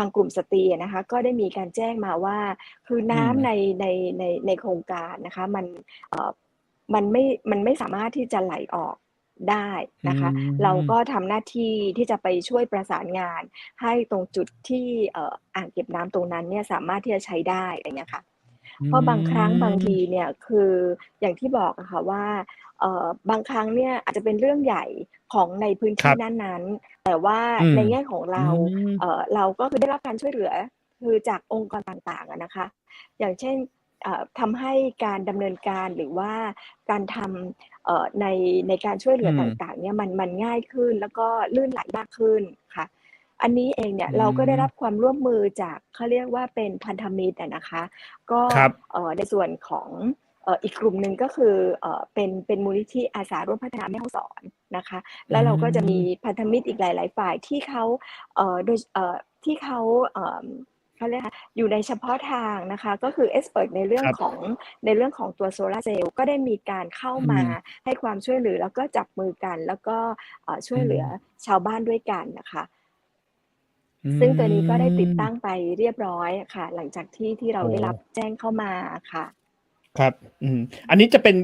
างกลุ่มสตรีนะคะก็ได้มีการแจ้งมาว่าคือน้ำในโครงการนะคะมันไม่สามารถที่จะไหลออกได้นะคะเราก็ทำหน้าที่ที่จะไปช่วยประสานงานให้ตรงจุดที่อ่างเก็บน้ำตรงนั้นเนี่ยสามารถที่จะใช้ได้อะไรเงี้ยค่ะเพราะบางครั้งบางทีเนี่ยคืออย่างที่บอกอะค่ะว่าบางครั้งเนี่ยอาจจะเป็นเรื่องใหญ่ของในพื้นที่นั้นๆแต่ว่าในแง่ของเราก็คือได้รับการช่วยเหลือคือจากองค์กรต่างๆนะคะอย่างเช่นทำให้การดำเนินการหรือว่าการทำในการช่วยเหลือต่างๆเนี่ยมันง่ายขึ้นแล้วก็ลื่นไหลมากขึ้นค่ะอันนี้เองเนี่ยเราก็ได้รับความร่วมมือจากเขาเรียกว่าเป็นพันธมิตรนะคะก็ในส่วนของอีกกลุ่มหนึ่งก็คือเป็นมูลนิธิอาสาร่วมพัฒนาแม่ฮ่องสอนนะคะแล้วเราก็จะมีพันธมิตรอีกหลายๆฝ่ายที่เขาที่เขาเรียกอยู่ในเฉพาะทางนะคะก็คือเอ็กซ์เพิร์ทในเรื่องของตัวโซลาร์เซลล์ก็ได้มีการเข้ามาให้ความช่วยเหลือแล้วก็จับมือกันแล้วก็ช่วยเหลือชาวบ้านด้วยกันนะคะ ซึ่งตัวนี้ก็ได้ติดตั้งไปเรียบร้อยค่ะหลังจากที่เราได้รับแจ้งเข้ามาค่ะครับอันนี้จะเป็น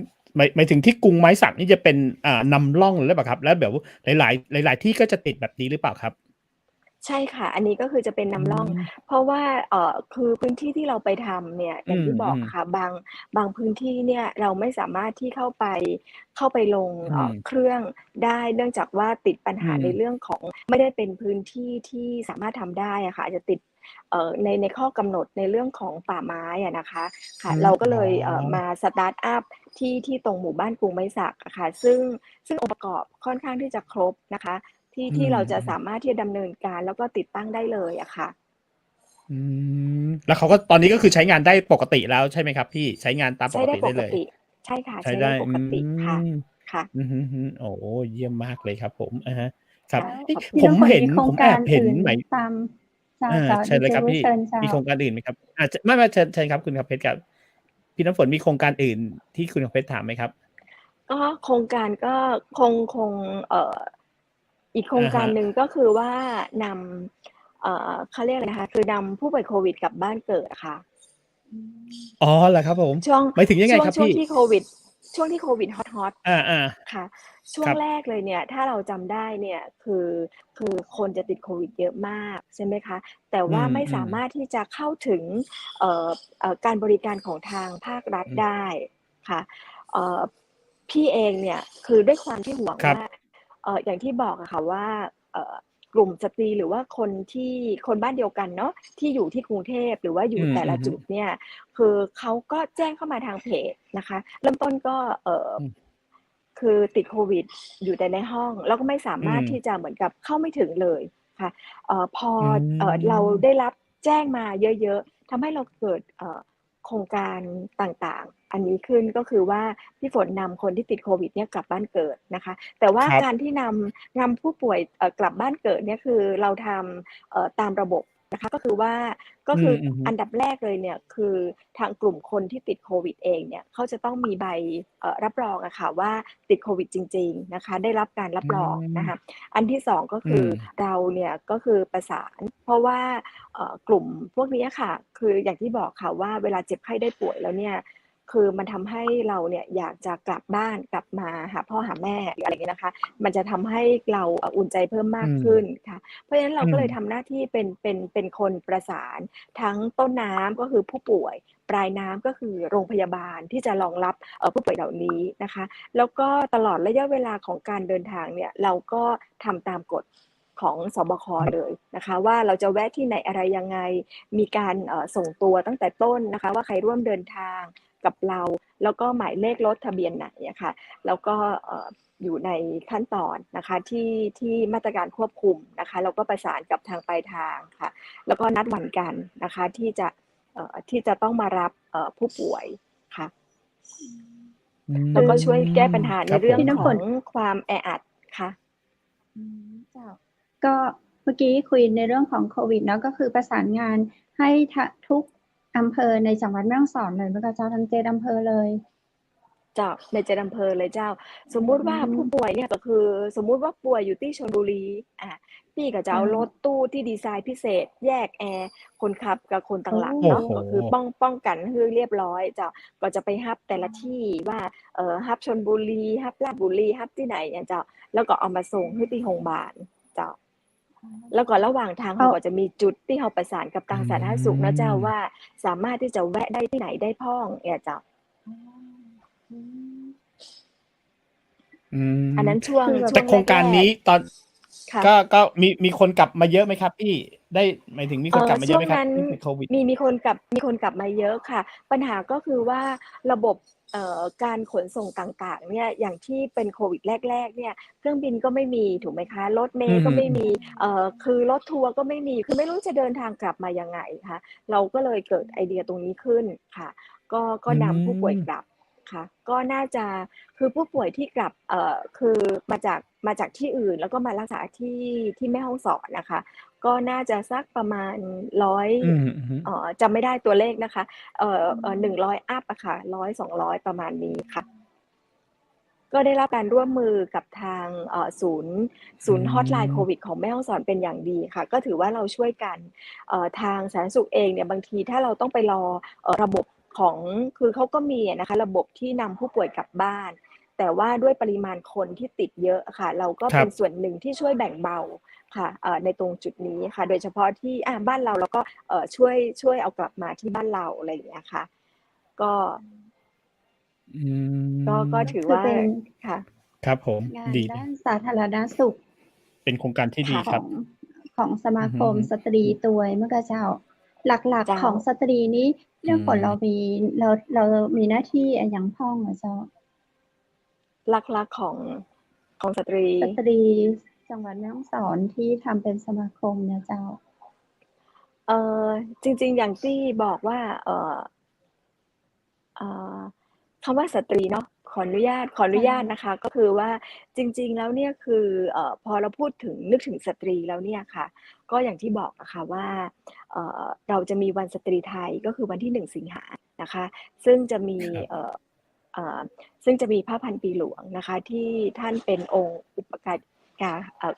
หมายถึงที่กรุงไม้สักนี่จะเป็นนำร่องหรือเปล่าครับแล้วแบบหลายที่ก็จะติดแบบนี้หรือเปล่าครับใช่ค่ะอันนี้ก็คือจะเป็นนำร่องเพราะว่าคือพื้นที่ที่เราไปทำเนี่ยอย่างที่บอกค่ะบางพื้นที่เนี่ยเราไม่สามารถที่เข้าไปลงเครื่องได้เนื่องจากว่าติดปัญหาในเรื่องของไม่ได้เป็นพื้นที่ที่สามารถทำได้อะค่ะอาจจะติดในข้อกำหนดในเรื่องของป่าไม้อะนะคะค่ะเราก็เลยมาสตาร์ตอัพที่ตรงหมู่บ้านกรุงไม้สักอะค่ะซึ่งองค์ประกอบค่อนข้างที่จะครบนะคะที่เราจะสามารถที่จะดำเนินการแล้วก็ติดตั้งได้เลยอะค่ะแล้วเขาก็ตอนนี้ก็คือใช้งานได้ปกติแล้วใช่ไหมครับพี่ใช้งานตามปกติได้เลยใช่ค่ะใช้ได้ใช้ได้ปกติค่ะค่ะโอ้เยี่ยมมากเลยครับผมครับพี่ผมเห็นน้ำฝนมีโครงการอื่นหมายตามเจ้าเชิญเลยครับพี่เชิญเจ้ามีโครงการอื่นไหมครับไม่เชิญครับคุณคำเพชรครับพี่น้ำฝนมีโครงการอื่นที่คุณคำเพชรถามไหมครับก็โครงการก็คงอีกโครงการหนึ่งก็คือว่านำเขาเรียกอะไรนะคะคือนำผู้ป่วยโควิดกลับบ้านเกิดค่ะอ๋อเหรอครับผมช่วงหมายถึงยังไงครับพี่ที่โควิดฮอตค่ะช่วงแรกเลยเนี่ยถ้าเราจำได้เนี่ยคือคนจะติดโควิดเยอะมากใช่ไหมคะแต่ว่าไม่สามารถที่จะเข้าถึงการบริการของทางภาครัฐได้ค่ะพี่เองเนี่ยคือด้วยความที่ห่วงว่าอย่างที่บอกอะค่ะว่ากลุ่มสตรีหรือว่าคนบ้านเดียวกันเนาะที่อยู่ที่กรุงเทพหรือว่าอยู่แต่ละจุดเนี่ยคือเขาก็แจ้งเข้ามาทางเพจนะคะเริ่มต้นก็คือติดโควิดอยู่แต่ในห้องแล้วก็ไม่สามารถที่จะเหมือนกับเข้าไม่ถึงเลยค่ะพอเราได้รับแจ้งมาเยอะๆทำให้เราเกิดโครงการต่างๆอันนี้ขึ้นก็คือว่าพี่ฝนนำคนที่ติดโควิดเนี่ยกลับบ้านเกิดนะคะแต่ว่าการที่นำผู้ป่วยกลับบ้านเกิดเนี่ยคือเราทำตามระบบนะคะก็คืออันดับแรกเลยเนี่ยคือทางกลุ่มคนที่ติดโควิดเองเนี่ยเขาจะต้องมีใบรับรองอะค่ะว่าติดโควิดจริงๆนะคะได้รับการรับรองนะคะอันที่สองก็คือเราเนี่ยก็คือประสานเพราะว่ากลุ่มพวกนี้ค่ะคืออย่างที่บอกค่ะว่าเวลาเจ็บไข้ได้ป่วยแล้วเนี่ยคือมันทำให้เราเนี่ยอยากจะกลับบ้านกลับมาหาพ่อหาแม่หรืออะไรอย่างเงี้ยนะคะมันจะทำให้เราอุ่นใจเพิ่มมากขึ้นค่ะเพราะฉะนั้นเราก็เลยทำหน้าที่เป็นคนประสานทั้งต้นน้ำก็คือผู้ป่วยปลายน้ำก็คือโรงพยาบาลที่จะรองรับผู้ป่วยเหล่านี้นะคะแล้วก็ตลอดระยะเวลาของการเดินทางเนี่ยเราก็ทำตามกฎของสบคเลยนะคะว่าเราจะแวะที่ไหนอะไรยังไงมีการส่งตัวตั้งแต่ต้นนะคะว่าใครร่วมเดินทางกับเราแล้วก็หมายเลขรถทะเบียนไหนอะค่ะแล้วก็อยู่ในขั้นตอนนะคะที่มาตรการควบคุมนะคะแล้วก็ประสานกับทางปลายทางค่ะแล้วก็นัดวันกันนะคะที่จะต้องมารับผู้ป่วยค่ะแล้วก็ช่วยแก้ปัญหาในเรื่องของความแออัดค่ะก็เมื่อกี้คุยในเรื่องของโควิดเนาะก็คือประสานงานให้ทุกอำเภอในจังหวัดแม่ฮ่องสอนเลยเมื่อกี้เจ้าทั้ง7อำเภอเลยเจ้าใน7อำเภอเลยเจ้าสมมุติว่าผู้ป่วยเนี่ยก็คือสมมุติว่าป่วยอยู่ที่ชลบุรีพี่ก็จะเอารถตู้ที่ดีไซน์พิเศษแยกแอร์คนขับกับคนต่างหลังเนาะก็คือป้องกันให้เรียบร้อยเจ้าก็จะไปฮับแต่ละที่ว่าฮับชลบุรีฮับราชบุรีฮับที่ไหนเนี่ยเจ้าแล้วก็เอามาส่งที่โรงพยาบาลเจ้าแล้วก็ระหว่างทางเขาก็จะมีจุดที่เขาประสานกับทางสาธารณสุขนะเจ้าว่าสามารถที่จะแวะได้ที่ไหนได้พ้องเนี่ยเจ้าอันนั้นช่วงแต่โครงการนี้ตอนก็มีคนกลับมาเยอะไหมครับพี่ได้หมายถึงมีคนกลับมาเยอะไหมครับที่ติดโควิดมีคนกลับมาเยอะค่ะปัญหาก็คือว่าระบบการขนส่งต่างๆเนี่ยอย่างที่เป็นโควิดแรกๆเนี่ยเครื่องบินก็ไม่มีถูกไหมคะรถเมล์ก็ไม่มีคือรถทัวร์ก็ไม่มีคือไม่รู้จะเดินทางกลับมายังไงคะเราก็เลยเกิดไอเดียตรงนี้ขึ้นค่ะก็นำผู้ป่วยกลับค่ะก็น่าจะคือผู้ป่วยที่กลับคือมาจากที่อื่นแล้วก็มารักษาที่แม่ฮ่องสอนนะคะก็น่าจะสักประมาณ100จำไม่ได้ตัวเลขนะคะ100อัพอะค่ะ100-200ประมาณนี้ค่ะ ก็ได้รับการร่วมมือกับทางศูนย์ฮอตไลน์โควิดของแม่ฮ่องสอนเป็นอย่างดีค่ะก็ถือว่าเราช่วยกันทางสาธารณสุขเองเนี่ยบางทีถ้าเราต้องไปรอระบบของคือเขาก็มีนะคะระบบที่นำผู้ป่วยกลับบ้านแต่ว่าด้วยปริมาณคนที่ติดเยอะค่ะเราก็เป็นส่วนหนึ่งที่ช่วยแบ่งเบาค่ะในตรงจุดนี้ค่ะโดยเฉพาะที่บ้านเราก็ช่วยเอากลับมาที่บ้านเราอะไรอย่างเงี้ยค่ะก็ถือว่าค่ะครับผมงาน ดีด้านสาธารณสุขเป็นโครงการที่ดีครับของสมาคมสตรีตัวยเมื่อเจ้าหลักๆของสตรีนี้เรื่องผลเรามีหน้าที่อย่างพ้องเจ้าหลักๆของสตรีจังหวัดแม่ฮ่องสอนที่ทำเป็นสมาคมเนี่ยเจ้าจริงๆอย่างที่บอกว่าคำว่าสตรีเนาะขออนุญาตนะคะก็คือว่าจริงๆแล้วเนี่ยคือพอเราพูดถึงนึกถึงสตรีแล้วเนี่ยค่ะก็อย่างที่บอกอะค่ะว่าเราจะมีวันสตรีไทยก็คือวันที่1 สิงหานะคะซึ่งจะมีผ้าพันปีหลวงนะคะที่ท่านเป็นองค์อุปการ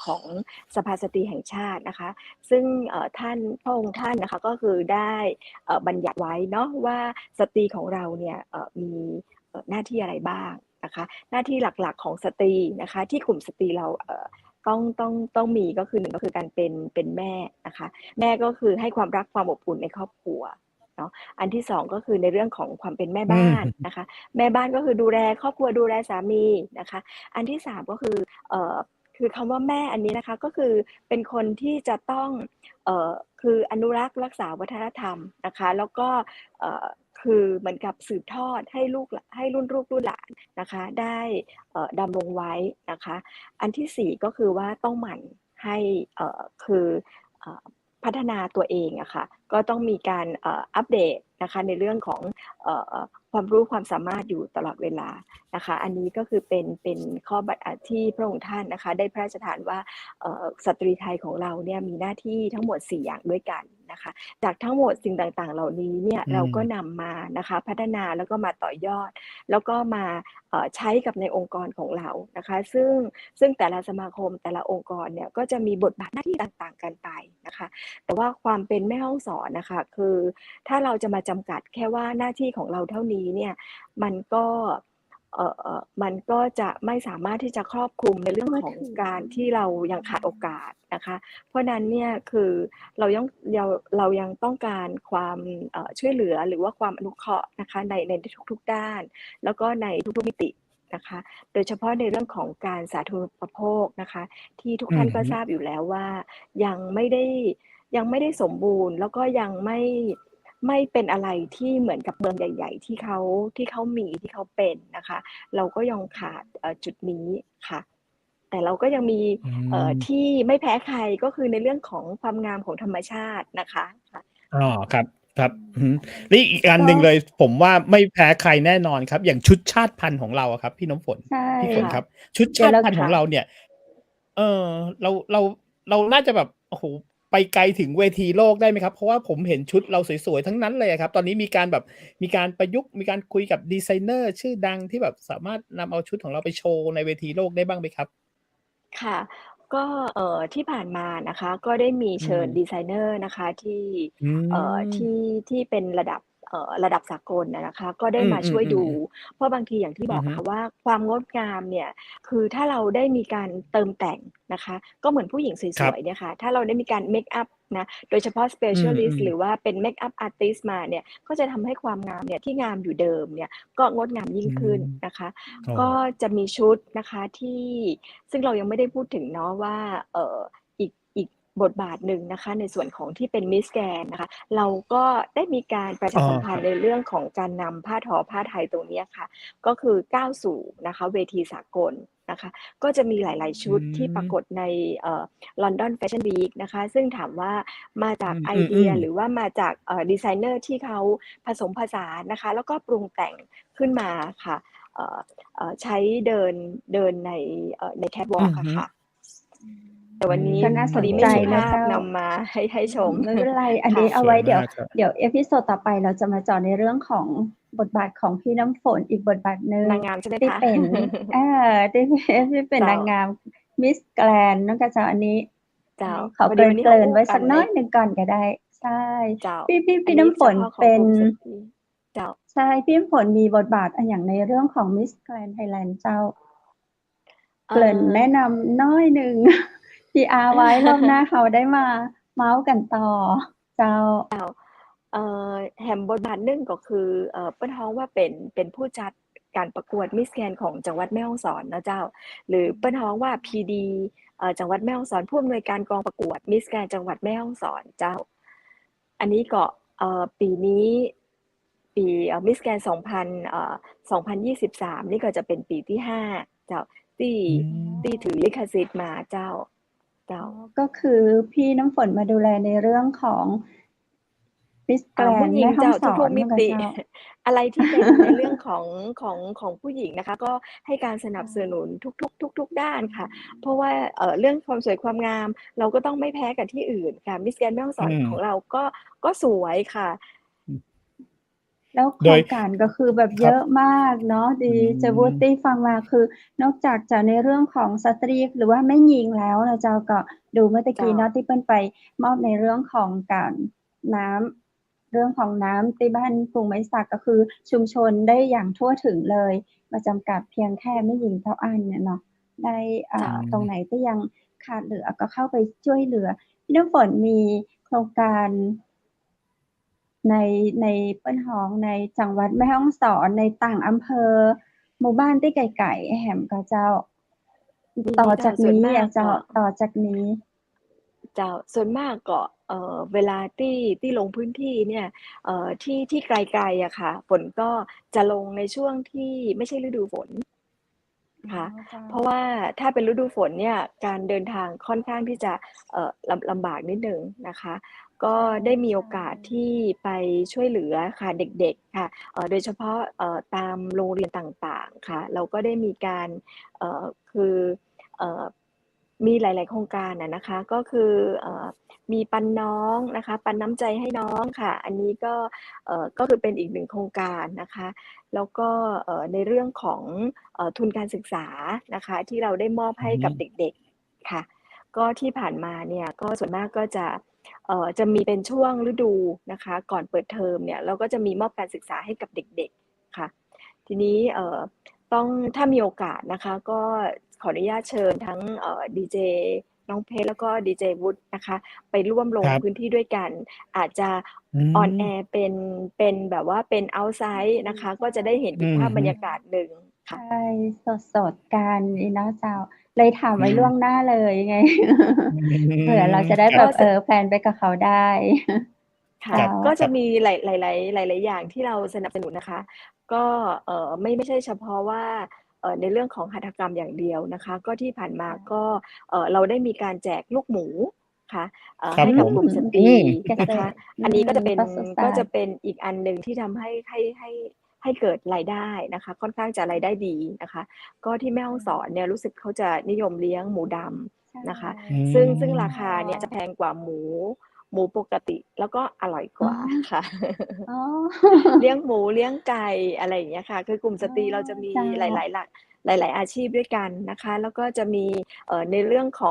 ของสภาสตรีแห่งชาตินะคะซึ่งพระองค์ท่านนะคะก็คือได้บัญญัติไว้เนาะว่าสตรีของเราเนี่ยมีหน้าที่อะไรบ้างนะคะหน้าที่หลักๆของสตรีนะคะที่กลุ่มสตรีเราต้องมีก็คือ1ก็คือการเป็นแม่นะคะแม่ก็คือให้ความรักความอบอุ่นในครอบครัวเนาะอันที่2ก็คือในเรื่องของความเป็นแม่บ้านนะคะแม่บ้านก็คือดูแลครอบครัวดูแลสามีนะคะอันที่3ก็คือคำว่าแม่อันนี้นะคะก็คือเป็นคนที่จะต้องคืออนุรักษ์รักษาวัฒนธรรมนะคะแล้วก็คือเหมือนกับสืบทอดให้รุ่นลูกรุ่นหลานนะคะได้ดำรงไว้นะคะอันที่4ก็คือว่าต้องหมั่นให้คือพัฒนาตัวเองอะค่ะก็ต้องมีการอัปเดตนะคะในเรื่องของความรู้ความสามารถอยู่ตลอดเวลานะคะอันนี้ก็คือเป็นข้อบัตรที่พระองค์ท่านนะคะได้พระราชทานว่าสตรีไทยของเราเนี่ยมีหน้าที่ทั้งหมด4อย่างด้วยกันนะคะจากทั้งหมดสิ่งต่างๆเหล่านี้เนี่ยเราก็นำมานะคะพัฒนาแล้วก็มาต่อยอดแล้วก็มาใช้กับในองค์กรของเรานะคะซึ่งแต่ละสมาคมแต่ละองค์กรเนี่ยก็จะมีบทบาทหน้าที่ต่างๆกันไปนะคะแต่ว่าความเป็นแม่ฮ่องสอนนะคะคือถ้าเราจะมาจำกัดแค่ว่าหน้าที่ของเราเท่านี้เนี่ยมันก็จะไม่สามารถที่จะครอบคลุมในเรื่องของการที่เรายังขาดโอกาสนะคะเพราะนั้นเนี่ยคือเรายังต้องการความช่วยเหลือหรือว่าความอนุเคราะห์นะคะในทุกๆด้านแล้วก็ในทุกๆมิตินะคะโดยเฉพาะในเรื่องของการสาธารณูปโภคนะคะที่ทุกท่านก็ทราบอยู่แล้วว่ายังไม่ได้สมบูรณ์แล้วก็ยังไม่เป็นอะไรที่เหมือนกับเมืองใหญ่ๆที่เขาเป็นนะคะเราก็ยังขาดจุดนี้ค่ะแต่เราก็ยังมีที่ไม่แพ้ใครก็คือในเรื่องของความงามของธรรมชาตินะคะอ๋อครับนี่อีกอันหนึ่งเลยผมว่าไม่แพ้ใครแน่นอนครับอย่างชุดชาติพันธุ์ของเราครับพี่น้ำฝนพี่ฝนครับชุดชาติพันธุ์ของเราเนี่ยเราน่าจะแบบโอ้โหไปไกลถึงเวทีโลกได้ไหมครับเพราะว่าผมเห็นชุดเราสวยๆทั้งนั้นเลยครับตอนนี้มีการประยุกต์มีการคุยกับดีไซเนอร์ชื่อดังที่แบบสามารถนำเอาชุดของเราไปโชว์ในเวทีโลกได้บ้างไหมครับค่ะก็ที่ผ่านมานะคะก็ได้มีเชิญดีไซเนอร์นะคะที่เป็นระดับสากลนะคะก็ได้มาช่วยดูเพราะบางทีอย่างที่บอกค่ะว่าความงดงามเนี่ยคือถ้าเราได้มีการเติมแต่งนะคะก็เหมือนผู้หญิงสวยๆเนี่ยค่ะถ้าเราได้มีการเมคอัพนะโดยเฉพาะ specialist หรือว่าเป็นเมคอัพอาร์ติสต์มาเนี่ยก็จะทำให้ความงามเนี่ยที่งามอยู่เดิมเนี่ยก็งดงามยิ่งขึ้นนะคะก็จะมีชุดนะคะที่ซึ่งเรายังไม่ได้พูดถึงเนาะว่าอีกบทบาทหนึ่งนะคะในส่วนของที่เป็นมิสแกรนด์นะคะเราก็ได้มีการประชาสัมพันธ์ในเรื่องของการนำผ้าทอผ้าไทยตรงนี้ค่ะก็คือก้าวสู่นะคะเวทีสากลนะคะก็จะมีหลายๆชุดที่ปรากฏในLondon Fashion Week นะคะซึ่งถามว่ามาจากไอเดียหรือว่ามาจากดีไซเนอร์ที่เขาผสมผสานนะคะแล้วก็ปรุงแต่งขึ้นมาค่ะใช้เดินในแคทวอล์กค่ะแต่วันนี้ก็น่าสนใจนะเจ้านำมาให้ชมไม่เป็นไรอันนี้เอาไว้เดี๋ยวเอพิโซดต่อไปเราจะมาเจาะในเรื่องของ บทบาทของพี่น้ำฝนอีกบทบาทหนึ่ง นางงามใช่ไหม ที่ คะ เป็นที่เป็นนางงามมิสแกรนด์น้องกระเจ้าอันนี้ เจ้า ขอ พอ เก ดีวันนี้ ริ่ เขา นๆ อู้ ไว้ กั สั น ก ใน น้อยหนึ่งก่อนก็ได้ ใช่ เจ้า พี่ อัน น้ำ นี้ ฝ เฉ น พาะขอ เป็ ง น กลุ่มสตรี เจ้า ใช่ พี่น้ำฝนมีบทบาทอันอย่างในเรื่องของ Miss Grand Thailand เจ้า เกริ่นแนะนำน้อยหนึ่ง PR ไว้รอบหน้าเราได้มาเมาท์กันต่อ เจ้า แหมบทบาทหนึ่งก็คือ เปิ้นฮ้องว่าเป็นผู้จัดการประกวด Miss Grand ของจังหวัดแม่ฮ่องสอนนะเจ้า หรือเปิ้นฮ้องว่า PD จังหวัดแม่ฮ่องสอน ผู้อำนวยการกองประกวด Miss Grand จังหวัดแม่ฮ่องสอนเจ้า อันนี้ก็ปีนี้ปีMiss Grand 2023 นี่ก็จะเป็นปีที่ 5 เจ้า ที่ถือลิขสิทธิ์มาเจ้า ก็คือพี่น้ำฝนมาดูแลในเรื่องของ Miss ผู้ Grand หญิ แม่ ง ฮ่อ เจ้าง สอ ทุ น กๆมิ เนาะกะ ติ เจ้า อะไรที่เป็น ในเรื่องของผู้หญิงนะคะ ก็ให้การสนับสนุนทุกด้านค่ะ เพราะว่าเรื่องความสวยความงามเราก็ต้องไม่แพ้กับที่อื่นค่ะ Miss Grand แม่ฮ่องสอนของเราก็สวยค่ะ แล้วโครงการก็คือแบบเยอะมากเนาะ ดีเจวุฒิฟังมาคือนอกจากจะในเรื่องของสตรีหรือว่าแม่หญิงแล้วนะเจ้า ก็ดูเมื่อตะกี้เนาะที่เปิ้นไปมอบในเรื่องของการน้ำ เรื่องของน้ำที่บ้านกรุงไม้สัก ก็คือชุมชนได้อย่างทั่วถึงเลย มาจำกัดเพียงแค่แม่หญิงเท่าอันเนี่ยเนาะ ได้ตรงไหนที่ยังขาดเหลือก็เข้าไปช่วยเหลือ พี่น้ำฝนมีโครงการในเปิ้นฮ้องในจังหวัดแม่ฮ่องสอน ในต่างอำเภอ หมู่บ้านที่ไกลๆแหมก็เจ้า ต่อจากนี้อะเจ้า ต่อจากนี้ เจ้า ส่วนมากก็เวลาที่ลงพื้นที่เนี่ยที่ไกลๆอะค่ะ ฝนก็จะลงในช่วงที่ไม่ใช่ฤดูฝนค่ะ เพราะว่าถ้าเป็นฤดูฝนเนี่ย การเดินทางค่อนข้างที่จะลำบากนิดหนึ่งนะคะ ก็ได้มีโอกาสที่ไปช่วยเหลือค่ะเด็กๆค่ะ โดยเฉพาะตามโรงเรียนต่างๆค่ะ เราก็ได้มีการคือมีหลายๆโครงการอะนะคะ ก็คือมีปันน้องนะคะ ปันน้ำใจให้น้องค่ะ อันนี้ก็คือเป็นอีกหนึ่งโครงการนะคะ แล้วก็ในเรื่องของทุนการศึกษานะคะ ที่เราได้มอบให้กับเด็กๆค่ะ ก็ที่ผ่านมาเนี่ย ก็ส่วนมากก็จะมีเป็นช่วงฤดูนะคะ ก่อนเปิดเทอมเนี่ย เราก็จะมีมอบการศึกษาให้กับเด็กๆค่ะ ทีนี้ถ้ามีโอกาสนะคะ ก็ขออนุญาตเชิญทั้งดีเจน้องเพชร แล้วก็ดีเจวุฒินะคะ ไปร่วมลงพื้นที่ด้วยกัน อาจจะออนแอร์เป็นแบบว่าเป็น outside นะคะ ก็จะได้เห็นอีกภาพบรรยากาศหนึ่งค่ะ ใช่ สดๆกันนี่เนาะเจ้า เลยถามไว้ล่วงหน้าเลยไง เผื่อเราจะได้แบบแพลนไปกับเขาได้ ค่ะ ก็จะมีหลายๆอย่างที่เราสนับสนุนนะคะ ก็ไม่ใช่เฉพาะว่าในเรื่องของหัตถกรรมอย่างเดียวนะคะ ก็ที่ผ่านมาก็เราได้มีการแจกลูกหมูค่ะ ให้กับกลุ่มสตรีนะคะ อันนี้ก็จะเป็นอีกอันหนึ่งที่ทำให้เกิดรายได้นะคะ ค่อนข้างจะรายได้ดีนะคะ ก็ที่แม่ฮ่องสอนเนี่ย รู้สึกเขาจะนิยมเลี้ยงหมูดำนะคะ ซึ่งราคาเนี่ยจะแพงกว่าหมูปกติ แล้วก็อร่อยกว่าค่ะ เลี้ยงหมูเลี้ยงไก่อะไรอย่างเงี้ยค่ะ คือกลุ่มสตรีเราจะมีหลายอาชีพด้วยกันนะคะ แล้วก็จะมีในเรื่องข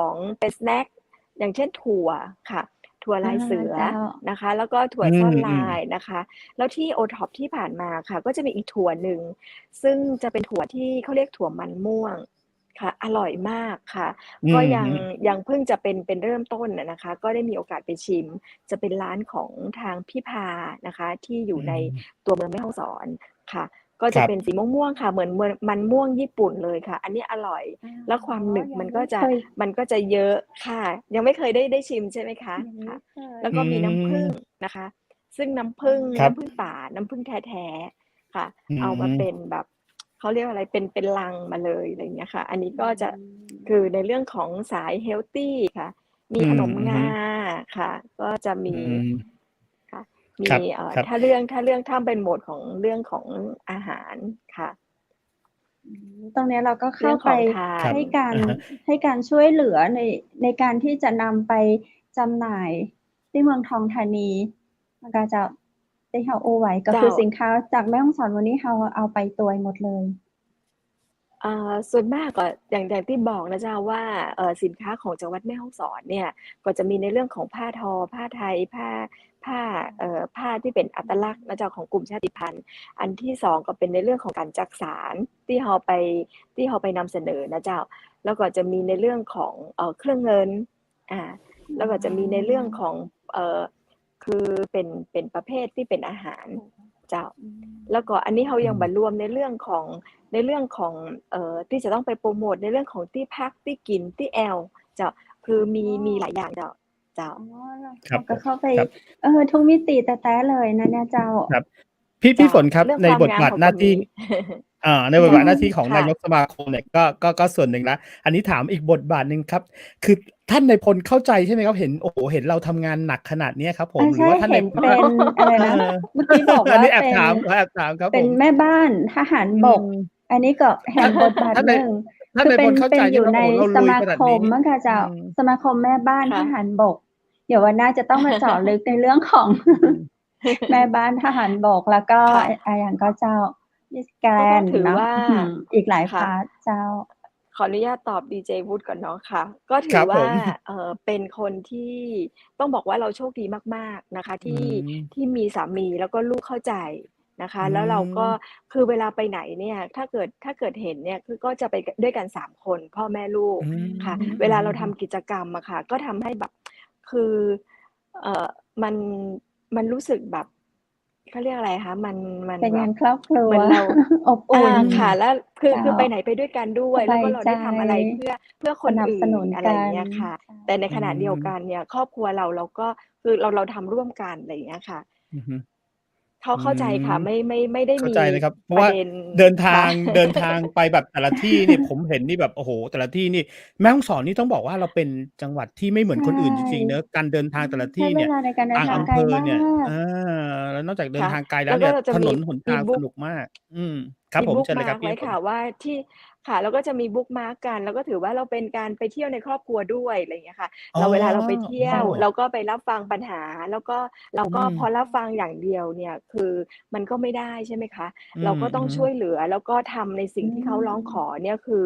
องเป็นสแน็ค อย่างเช่นถั่วค่ะ ถั่วลายเสือนะคะ แล้วก็ถั่วซ่อนลายนะคะ แล้วที่ OTOP ที่ผ่านมาค่ะ ก็จะมีอีกถั่วหนึ่ง ซึ่งจะเป็นถั่วที่เขาเรียกถั่วมันม่วงค่ะ อร่อยมากค่ะ ก็ยังเพิ่งจะเป็นเริ่มต้นนะคะ ก็ได้มีโอกาสไปชิม จะเป็นร้านของทางพี่พานะคะ ที่อยู่ในตัวเมืองแม่ฮ่องสอนค่ะ ก็จะเป็นสีม่วงๆค่ะ เหมือนมันม่วงญี่ปุ่นเลยค่ะ อันนี้อร่อย แล้วความหนึบมันก็จะเยอะค่ะ ยังไม่เคยได้ชิมใช่ไหมคะค่ะ แล้วก็มีน้ำผึ้งนะคะ ซึ่งน้ำผึ้งป่า น้ำผึ้งแท้ๆค่ะ เอามาเป็นแบบเขาเรียกอะไรเป็นลังมาเลยอะไรอย่างเงี้ยค่ะ อันนี้ก็จะคือในเรื่องของสายเฮลตี้ค่ะ มีขนมงาค่ะ ก็จะมีค่ะ มีถ้าเรื่องเป็นโหมดของเรื่องของอาหารค่ะ ตรงนี้เราก็เข้าไปให้การช่วยเหลือในการที่จะนำไปจำหน่ายที่เมืองทองธานีนะคะเจ้า ที่เราโอ้ไว้ก็คือสินค้าจากแม่ฮ่องสอนวันนี้เราเอาไปตัวหมดเลยส่วนมากก็อย่างที่บอกนะเจ้าว่าสินค้าของจังหวัดแม่ฮ่องสอนเนี่ยก็จะมีในเรื่องของผ้าทอผ้าไทยผ้าที่เป็นอัตลักษณ์นะเจ้าของกลุ่มชาติพันธุ์อันที่2ก็เป็นในเรื่องของการจักสานที่เราไปนำเสนอนะเจ้าแล้วก็จะมีในเรื่องของเครื่องเงินแล้วก็จะมีในเรื่องของคือเป็นประเภทที่เป็นอาหารเจ้าแล้วก็อันนี้เรายังบ่รวมในเรื่องของที่จะต้องไปโปรโมทในเรื่องของที่พักที่กินที่แอลเจ้าคือมีหลายอย่างเจ้าครับก็เข้าไปทุกมิติแต่เลยนะเนี่ยเจ้าครับพี่ฝนครับในบทบาทหน้าที่ในบทบาทหน้าที่ของนายกสมาคมเนี่ยก็ส่วนหนึ่งนะอันนี้ถามอีกบทบาทหนึ่งครับคือท่านนายพลเข้าใจใช่ไหมครับเห็นเราทำงานหนักขนาดนี้ครับผมหรือว่าท่านนายพลเป็นอะไรนะเมื่อกี้บอกว่าแอบถามครับเป็นแม่บ้านทหารบกอันนี้ก็แห่งบทบาทหนึ่งคือเป็นอยู่ในสมาคมมั้งค่ะเจ้าสมาคมแม่บ้านทหารบกเดี๋ยววันหน้าจะต้องมาเจาะลึกในเรื่องของแม่บ้านทหารบกแล้วก็อย่างก็เจ้ามิสแกรนด์เนาะอีกหลายพาร์ทเจ้าขออนุญาตตอบดีเจวุฒิก่อนเนาะค่ะก็ถือว่าเป็นคนที่ต้องบอกว่าเราโชคดีมากๆนะคะที่มีสามีแล้วก็ลูกเข้าใจนะคะแล้วเราก็คือเวลาไปไหนเนี่ยถ้าเกิดเห็นเนี่ยคือก็จะไปด้วยกัน3คนพ่อแม่ลูกค่ะเวลาเราทำกิจกรรมอะค่ะก็ทำให้แบบคือมันรู้สึกแบบเขาเรียกอะไรคะมันเป็นงานครอบครัวเหมือนเราอบอุ่นค่ะแล้วคือไปไหนไปด้วยกันด้วยแล้วก็เราได้ทำอะไรเพื่อคนอื่นอะไรอย่างเงี้ยค่ะแต่ในขณะเดียวกันเนี่ยครอบครัวเราก็คือเราทำร่วมกันอะไรอย่างเงี้ยค่ะเขาเข้าใจค่ะไม่ได้มีเข้าใจเลยครับเพราะว่าเดินทางไปแบบแต่ละที่เนี่ยผมเห็นนี่แบบโอ้โหแต่ละที่นี่แม่ฮ่องสอนนี่ต้องบอกว่าเราเป็นจังหวัดที่ไม่เหมือนคนอื่นจริงๆเนอะการเดินทางแต่ละที่เนี่ยต่างอำเภอเนี่ยแล้วนอกจากเดินทางไกลแล้วเนี่ยถนนหนทางสนุกมากครับผมเชิญเลยครับพี่ไว้ค่ะว่าที่ค่ะแล้วก็จะมีบุ๊กมาร์กกันแล้วก็ถือว่าเราเป็นการไปเที่ยวในครอบครัวด้วยอะไรอย่างเงี้ยค่ะเวลาเราไปเที่ยวเราก็ไปรับฟังปัญหาแล้วก็เราก็พอรับฟังอย่างเดียวเนี่ยคือมันก็ไม่ได้ใช่ไหมคะเราก็ต้องช่วยเหลือแล้วก็ทำในสิ่งที่เขาร้องขอเนี่ยคือ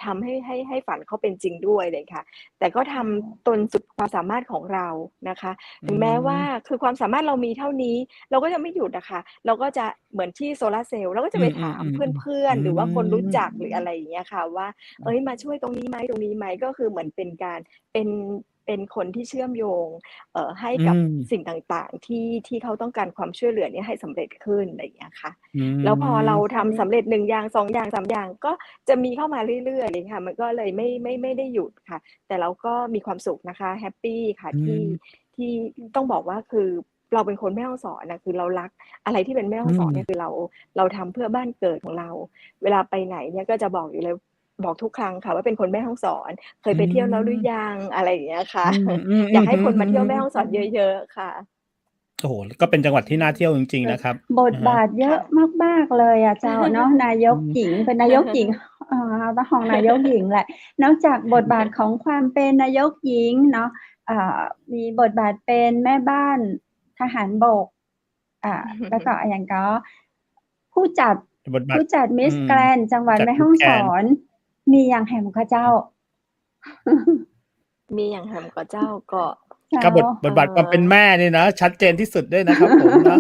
ทำให้ฝันเขาเป็นจริงด้วยเลยค่ะแต่ก็ทำตนสุดความสามารถของเรานะคะถึงแม้ว่าคือความสามารถเรามีเท่านี้เราก็จะไม่หยุดนะคะเราก็จะเหมือนที่โซลาร์เซลล์เราก็จะไปถามเพื่อนๆหรือว่าคนรู้จักหรืออะไรอย่างเงี้ยค่ะว่ามาช่วยตรงนี้ไหมก็คือเหมือนเป็นการเป็นคนที่เชื่อมโยงให้กับสิ่งต่างๆที่เขาต้องการความช่วยเหลือนี้ให้สำเร็จขึ้นอะไรอย่างเงี้ยค่ะแล้วพอเราทำสำเร็จ1อย่าง2อย่าง3อย่างก็จะมีเข้ามาเรื่อยๆเลยค่ะมันก็เลยไม่ได้หยุดค่ะแต่เราก็มีความสุขนะคะแฮปปี้ค่ะที่ต้องบอกว่าคือเราเป็นคนแม่ฮ่องสอนนะคือเรารักอะไรที่เป็นแม่ฮ่องสอนเนี่ยคือเราทำเพื่อบ้านเกิดของเราเวลาไปไหนเนี่ยก็จะบอกอยู่เลยบอกทุกครั้งค่ะว่าเป็นคนแม่ฮ่องสอนเคยไปเที่ยวแล้วหรือยังอะไรอย่างเงี้ยค่ะอยากให้คนมาเที่ยวแม่ฮ่องสอนเยอะๆค่ะโอ้โหก็เป็นจังหวัดที่น่าเที่ยวจริงๆนะครับบทบาทเยอะมากๆเลยเจ้าเนาะนายกหญิงเป็นนายกหญิงต้องของนายกหญิงแหละนอกจากบทบาทของความเป็นนายกหญิงเนาะมีบทบาทเป็นแม่บ้านทหารบกแล้วก็อย่างก็ผู้จัดมิสแกรนด์จังหวัดแม่ฮ่องสอนมีอย่างแหมก็เจ้ามีอย่างแหมก็เจ้าก็บทบาทความเป็นแม่นี่นะชัดเจนที่สุดด้วยนะครับผมนะ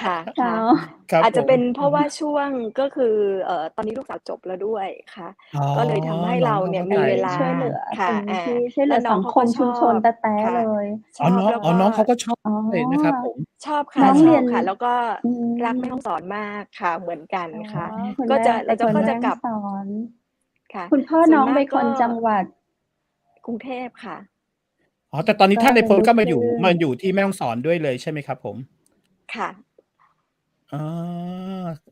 ค่ะอาจจะเป็นเพราะว่าช่วงก็คือตอนนี้ลูกสาวจบแล้วด้วยค่ะก็เลยทำให้เราเนี่ยมีเวลาช่วยเหลือค่ะช่วยเหลือสังคมชุมชนแต่เลยน้องเขาก็ชอบเลยนะครับผมชอบค่ะแล้วก็รักแม่ฮ่องสอนมากค่ะเหมือนกันค่ะก็จะเราก็จะกลับค่ะคุณพ่อน้องเป็นคนจังหวัดกรุงเทพค่ะแต่ตอนนี้ท่านนายพลก็มาอยู่ที่แม่ฮ่องสอนด้วยเลยใช่ไหมครับผมค่ะ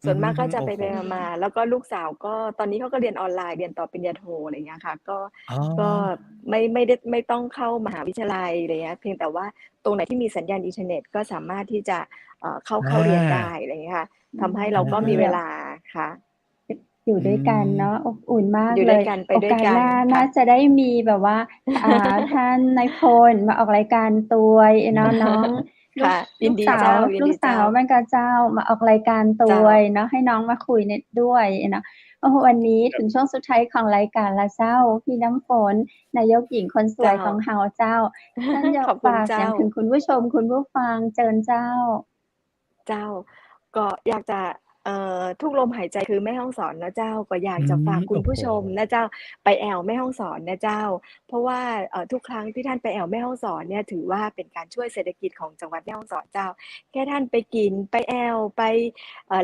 ส่วนมากก็จะไปมาแล้วก็ลูกสาวก็ตอนนี้เขาก็เรียนออนไลน์เรียนต่อปริญญาโทอะไรอย่างเงี้ยค่ะก็ไม่ต้องเข้ามหาวิทยาลัยอะไรเงี้ยเพียงแต่ว่าตรงไหนที่มีสัญญาณอินเทอร์เน็ตก็สามารถที่จะเข้าเรียนได้อะไรอย่างเงี้ยค่ะทำให้เราก็มีเวลาค่ะอยู่ด้วยกันเนาะอบอุ่นมากเลยอยู่ด้วยกันไปด้วยกันน่าจะได้มีแบบว่าท่านนายพลมาออกรายการตัวน้อง ลูกค่ะ ยิ ลู น ก ดี สา เจ้ ว ยิน ลู ดี ก เจ้ สาวแม่กะเจ้ามาออกรายการต เจ้า วยเนาะ ให้น้องมาคุยนิดด้วยเนาะ โอ้โฮ วันนี้ ครถัึบ งช่วงสุดท้ายของรายการแล้วเจ้า พี่น้ำฝน นายกหญิงคนส เจ ว้ า ของเราเจ้า ท่านอยา ข กฝอบคุณ าก เจ หยั ้า งถึงคุณผู้ชม คุณผู้ฟัง เชิญเจ้า เจ้า ก็อยากจะ ทุกลมหายใจคือแม่ฮ่องสอนนะเจ้า ก็อยาอืกจะฝากม คุ โอ ณ ้ ผูโ้ชมฮ นะเจ้า ไปแอวแม่ฮ่องสอนนะเจ้า เพราะว่า ทุกครั้งที่ท่านไปแอวแม่ฮ่องสอนเนี่ย ถือว่าเป็นการช่วยเศรษฐกิจของจังหวัดแม่ฮ่องสอนเจ้า แค่ท่านไปกิน ไปแอว ไป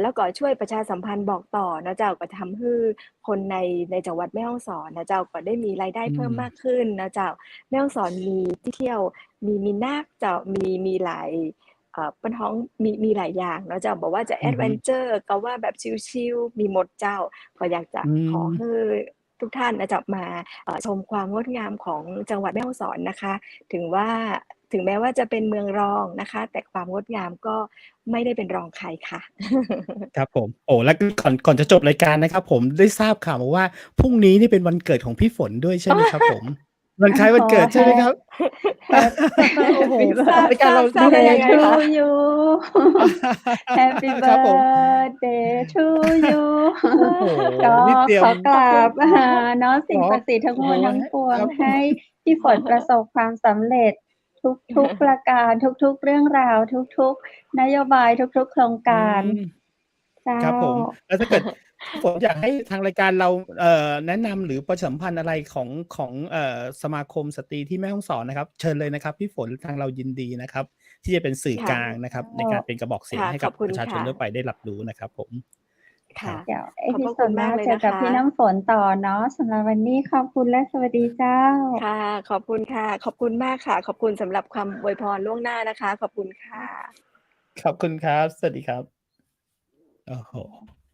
แล้วก็ช่วยประชาสัมพันธ์บอกต่อนะเจ้า ก็ทำให้คนในจังหวัดแม่ฮ่องสอนนะเจ้า ก็ได้มีรายได้อืเพิ่มมากม ขึ้นนะเจ้า แม่ฮ่องสอนมีที่เที่ยว มีนักเจ้า มีหลาย เปิ้นฮ้อง มีหลายอย่างเนาะเจ้า บ่ว่าจะแออือฮึ ดเวนเชอร์ ก็ว่าแบบชิล ๆ มีหมดเจ้า ก็อยากจะอืขอม ให้ทุกท่านนะเจ้า มา ชมความงดงามของจังหวัดแม่ฮ่องสอนนะคะ ถึงแม้ว่าจะเป็นเมืองรองนะคะ แต่ความงดงามก็ไม่ได้เป็นรองใครค่ะ ครับผม โอ้ แล้วก็ก่อนจะจบรายการนะครับผม ได้ทราบข่าวมาว่า พรุ่งนี้นี่เป็นวันเกิดของพี่ฝนด้วยใช่ไหมครับผม? วันคล้ายวันเกิดใช่ไหมครับ? แฮป โอ้โฮ Happy ทราบ รายการเรา ทราบได้ birthday ยังไง to คะ? you Happy ครับผม birthday to you โอ้โฮ ก็นี่เตรียม ขอกราบ เนาะ สิ่งศักดิ์สิทธิ์ทั้ง โอ้โฮ มวลทั้งปว ค ง รับ ให้พี่ฝนประสบความสำเร็จทุก ๆ ประการ ทุก ๆ เรื่องราว ทุก ๆ นโยบาย ทุก ๆ โครงอืการ ม เจ้า ครับผม แล้วถ้าเกิด พี่ฝนอยากให้ทางรายการเรา แนะนำหรือประชาสัมพันธ์อะไรของ สมาคมสตรีที่แม่ฮ่องสอนนะครับ เชิญเลยนะครับพี่ฝน ทางเรายินดีนะครับ ที่จะเป็นสื่อ ค่กะ ลางนะครับ ใน ก็ การเป็นกระบอกเสียงค่ะ ให้กขัอ บบ คุ ป ณ ระชาช ค่นทั่วะ ไปได้รับรู้นะครับผม ค ครั่ะ บ เดี๋ยวเอขอบพระ พิโซดหนคุณม้าากเลย เจอ นะ กับ คะ พี่น้ำฝนต่อเนาะ สำหรับวันนี้ขอบคุณและสวัสดีเจ้า ค่ะ ขอบคุณค่ะ ขอบคุณมากค่ะ ขอบคุณสำหรับคำอวยพรล่วงหน้านะคะ ขอบคุณค่ะ ขอบคุณครับ สวัสดีครับ โอ้โฮ